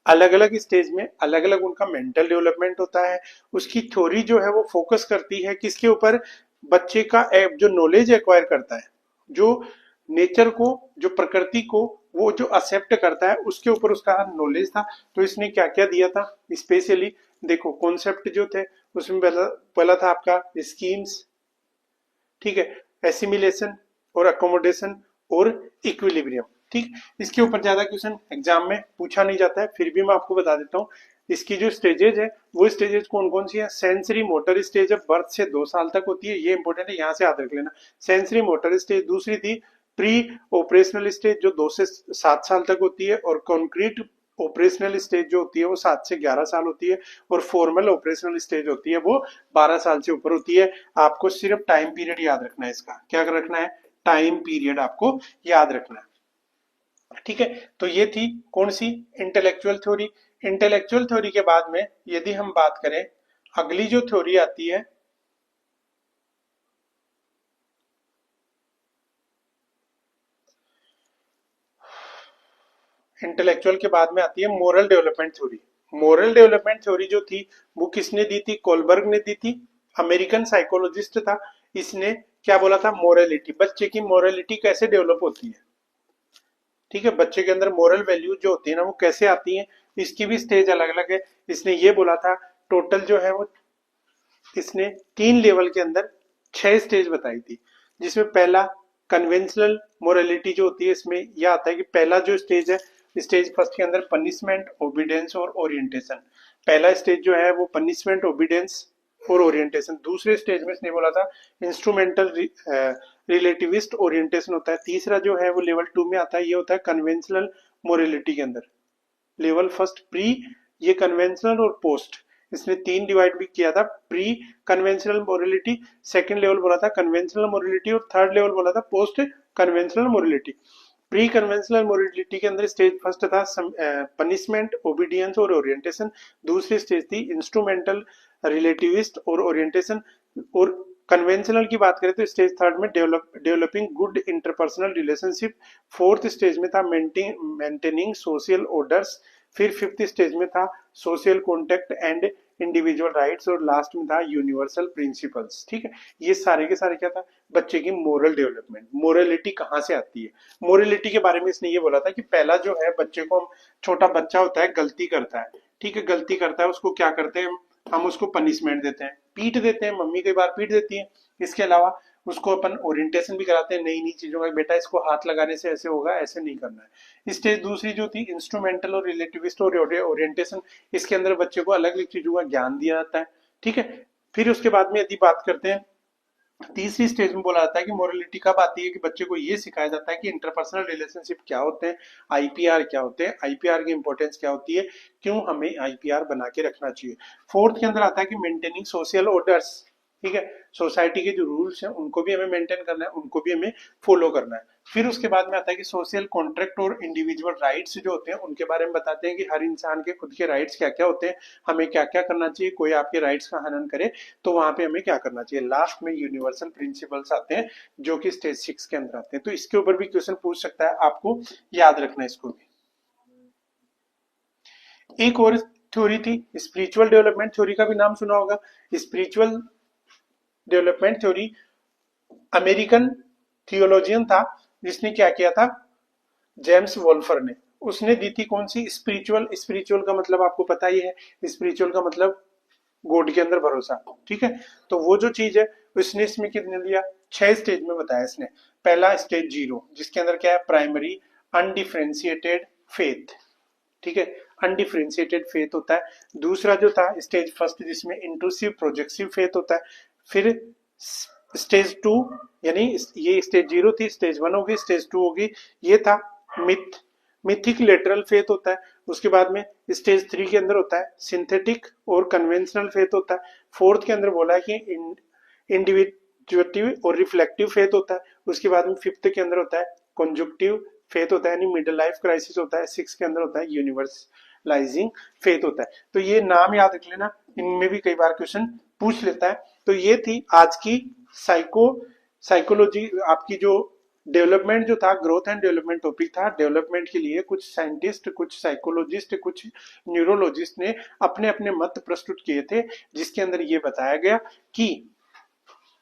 अलग अलग स्टेज में अलग अलग उनका मेंटल डेवलपमेंट होता है। उसकी थ्योरी जो है वो फोकस करती है किसके ऊपर, बच्चे का जो नॉलेज एक्वायर करता है, जो नेचर को, जो प्रकृति को वो जो एक्सेप्ट करता है, उसके ऊपर उसका नॉलेज था। तो इसने क्या क्या दिया था, स्पेशली देखो कॉन्सेप्ट जो थे उसमें पहला था आपका स्कीम्स, ठीक है, एसिमिलेशन और अकोमोडेशन और इक्विलिब्रियम, ठीक। इसके ऊपर ज्यादा क्वेश्चन एग्जाम में पूछा नहीं जाता है, फिर भी मैं आपको बता देता हूँ। इसकी जो स्टेजेज है वो स्टेजेज कौन कौन सी है, सेंसरी मोटर स्टेज है, बर्थ से 2 साल तक होती है, ये इंपॉर्टेंट है, यहाँ से याद रख लेना। सेंसरी मोटर स्टेज, दूसरी थी प्री ऑपरेशनल स्टेज जो 2 से 7 साल तक होती है, और कॉन्क्रीट ऑपरेशनल स्टेज जो होती है वो 7 से 11 साल होती है, और फॉर्मल ऑपरेशनल स्टेज होती है वो 12 साल से ऊपर होती है। आपको सिर्फ टाइम पीरियड याद रखना है, इसका क्या रखना है, टाइम पीरियड आपको याद रखना है, ठीक है। तो ये थी कौन सी, इंटेलेक्चुअल थ्योरी। इंटेलेक्चुअल थ्योरी के बाद में यदि हम बात करें, अगली जो थ्योरी आती है, इंटेलेक्चुअल के बाद में आती है moral development theory. Moral development theory जो थी वो किसने दी थी, कोलबर्ग ने दी थी, अमेरिकन साइकोलॉजिस्ट था। इसने क्या बोला था, मोरलिटी, बच्चे की मोरलिटी कैसे डेवलप होती है, ठीक है, बच्चे के अंदर मोरल वैल्यूज जो होती है ना वो कैसे आती है, इसकी भी स्टेज अलग अलग है। इसने ये बोला था, टोटल जो है वो इसने 3 लेवल के अंदर 6 स्टेज बताई थी, जिसमें पहला कन्वेंशनल मोरालिटी जो होती है, इसमें यह आता है कि पहला जो स्टेज है, स्टेज फर्स्ट के अंदर पनिशमेंट, ओबीडियंस और ओरिएंटेशन। पहला स्टेज जो है वो पनिशमेंट, ओबीडियंस और ओरिएंटेशन। दूसरे स्टेज में इसने बोला था इंस्ट्रूमेंटल रिलेटिविस्ट ओरिएंटेशन होता है। तीसरा जो है वो लेवल 2 में आता है, ये होता है कन्वेंशनल मोरालिटी के अंदर। लेवल फर्स्ट प्री, ये कन्वेंशनल और पोस्ट, इसने 3 डिवाइड भी किया था, pre conventional morality, second level बोला था कन्वेंशनल मोरालिटी, और थर्ड लेवल बोला था post conventional morality. Pre conventional morality के अंदर स्टेज फर्स्ट था पनिशमेंट, ओबीडियंस और ओरिएंटेशन। दूसरी स्टेज थी इंस्ट्रूमेंटल, रिलेटिविस्ट और ओरिएंटेशन। और कन्वेंशनल की बात करें तो स्टेज थर्ड में developing good interpersonal relationship. Fourth stage में था मेंटेनिंग सोशल ऑर्डर्स। फिर फिफ्थ स्टेज में था social contact and individual rights, और लास्ट में था यूनिवर्सल प्रिंसिपल्स, ठीक है। ये सारे के सारे क्या था, बच्चे की मोरल डेवलपमेंट। मोरलिटी कहाँ से आती है, मोरलिटी के बारे में इसने ये बोला था कि पहला जो है बच्चे को, छोटा बच्चा होता है गलती करता है, ठीक है, गलती करता है उसको क्या करते हैं हम उसको पनिशमेंट देते हैं, पीट देते हैं, मम्मी कई बार पीट देती है। इसके अलावा उसको अपन ओरिएंटेशन भी कराते हैं नई नई चीजों का, बेटा इसको हाथ लगाने से ऐसे होगा, ऐसे नहीं करना है। स्टेज दूसरी जो थी इंस्ट्रूमेंटल और रिलेटिविस्ट और ओरिएंटेशन, इसके अंदर बच्चे को अलग अलग चीजों का ज्ञान दिया जाता है। ठीक है, फिर उसके बाद में यदि बात करते हैं तीसरी स्टेज में बोला जाता है कि मोरलिटी कब आती है, कि बच्चे को ये सिखाया जाता है कि इंटरपर्सनल रिलेशनशिप क्या होते हैं, आईपीआर क्या होते हैं, आईपीआर की इंपॉर्टेंस क्या होती है, क्यों हमें आईपीआर बना के रखना चाहिए। फोर्थ के अंदर आता है कि मेंटेनिंग सोशल ऑर्डर्स, ठीक है, सोसाइटी के जो रूल्स हैं उनको भी हमें मेंटेन करना है, उनको भी हमें फॉलो करना है। फिर उसके बाद में आता है कि सोशल कॉन्ट्रैक्ट और इंडिविजुअल राइट्स जो होते हैं उनके बारे में बताते हैं कि हर इंसान के खुद के राइट्स क्या क्या होते हैं, हमें क्या क्या करना चाहिए, कोई आपके राइट्स का हनन करे तो वहां पे हमें क्या करना चाहिए। लास्ट में यूनिवर्सल प्रिंसिपल्स आते हैं जो कि स्टेज 6 के अंदर आते हैं। तो इसके ऊपर भी क्वेश्चन पूछ सकता है, आपको याद रखना है इसको भी। एक और थ्योरी थी स्पिरिचुअल डेवलपमेंट थ्योरी, का भी नाम सुना होगा। Spiritual development theory American theologian था जिसने क्या किया था, जेम्स वोल्फर ने, उसने दी थी कौन सी, स्पिरिचुअल। स्पिरिचुअल का मतलब आपको पता ही है, स्पिरिचुअल का मतलब गॉड के अंदर भरोसा। ठीक है, तो वो जो चीज है उसने इसमें कितने दिया, 6 स्टेज में बताया इसने। पहला स्टेज 0 जिसके अंदर क्या है, प्राइमरी अनडिफरेंशिएटेड फेथ। ठीक है, अनडिफरेंशिएटेड फेथ होता है। दूसरा जो था स्टेज फर्स्ट जिसमें इंट्रूसिव प्रोजेक्टिव फेथ होता है। फिर स्टेज 2 यानी ये स्टेज 0 थी, स्टेज 1 होगी, स्टेज 2 होगी, ये था मिथ, मिथिक लेटरल फेथ होता है। उसके बाद में स्टेज 3 के अंदर होता है सिंथेटिक और कन्वेंशनल फेथ होता है। फोर्थ के अंदर बोला है कि इंडिविजुअटिव और रिफ्लेक्टिव फेथ होता है। उसके बाद में फिफ्थ के अंदर होता है कॉन्जुक्टिव फेथ होता है, यानी मिडिल लाइफ क्राइसिस होता है। सिक्स के अंदर होता है यूनिवर्सलाइजिंग फेथ होता है। तो ये नाम याद रख लेना, इनमें भी कई बार क्वेश्चन पूछ लेता है। तो ये थी आज की साइकोलॉजी, आपकी जो डेवलपमेंट जो था, ग्रोथ एंड डेवलपमेंट टॉपिक था। डेवलपमेंट के लिए कुछ साइंटिस्ट, कुछ साइकोलॉजिस्ट, कुछ न्यूरोलॉजिस्ट ने अपने अपने मत प्रस्तुत किए थे, जिसके अंदर ये बताया गया कि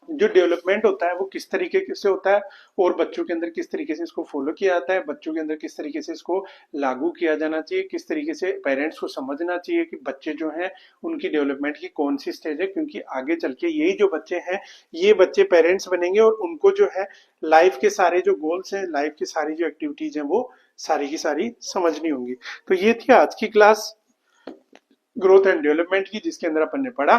जो डेवलपमेंट होता है वो किस तरीके से होता है और बच्चों के अंदर किस तरीके से इसको फॉलो किया जाता है, बच्चों के अंदर किस तरीके से इसको लागू किया जाना चाहिए, किस तरीके से पेरेंट्स को समझना चाहिए कि बच्चे जो हैं उनकी डेवलपमेंट की कौन सी स्टेज है, क्योंकि आगे चल के यही जो बच्चे हैं ये बच्चे पेरेंट्स बनेंगे और उनको जो है लाइफ के सारे जो गोल्स हैं, लाइफ की सारी जो एक्टिविटीज हैं वो सारी की सारी समझनी होंगी। तो ये थी आज की क्लास ग्रोथ एंड डेवलपमेंट की, जिसके अंदर अपन ने पढ़ा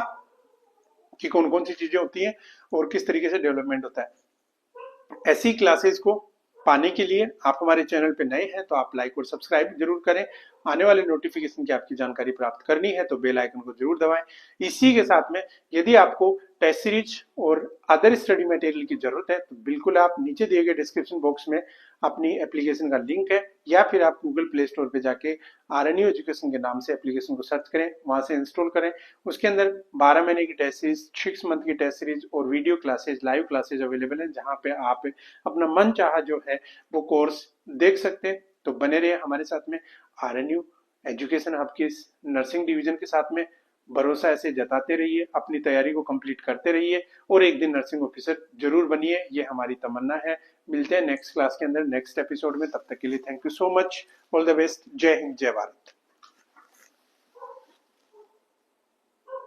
कि कौन कौन सी चीजें होती हैं और किस तरीके से डेवलपमेंट होता है। ऐसी क्लासेस को पाने के लिए आप हमारे चैनल पे नए हैं तो आप लाइक और सब्सक्राइब जरूर करें। आने वाले नोटिफिकेशन की आपकी जानकारी प्राप्त करनी है तो बेल आइकन को जरूर दबाएं। इसी के साथ में यदि आपको टेस्ट सीरीज और अदर स्टडी मटेरियल की जरूरत है तो बिल्कुल आप नीचे दिए गए डिस्क्रिप्शन बॉक्स में अपनी एप्लीकेशन का लिंक है, या फिर आप गूगल प्ले स्टोर पे जाके आरएनयू एजुकेशन के नाम से एप्लीकेशन को सर्च करें, वहां से इंस्टॉल करें। उसके अंदर 12 महीने की टेस्ट सीरीज, 6 मंथ की टेस्ट सीरीज और video classes, live classes available है, जहां पे आप अपना मन चाहा जो है वो कोर्स देख सकते हैं। तो बने रहिए हमारे साथ में। आरएनयू एजुकेशन हब की नर्सिंग डिवीजन के साथ में भरोसा ऐसे जताते रहिए, अपनी तैयारी को कंप्लीट करते रहिए और एक दिन नर्सिंग ऑफिसर जरूर बनिए, ये हमारी तमन्ना है। मिलते हैं नेक्स्ट क्लास के अंदर, नेक्स्ट एपिसोड में। तब तक के लिए thank you so much, all the best, जय हिंद, जय भारत।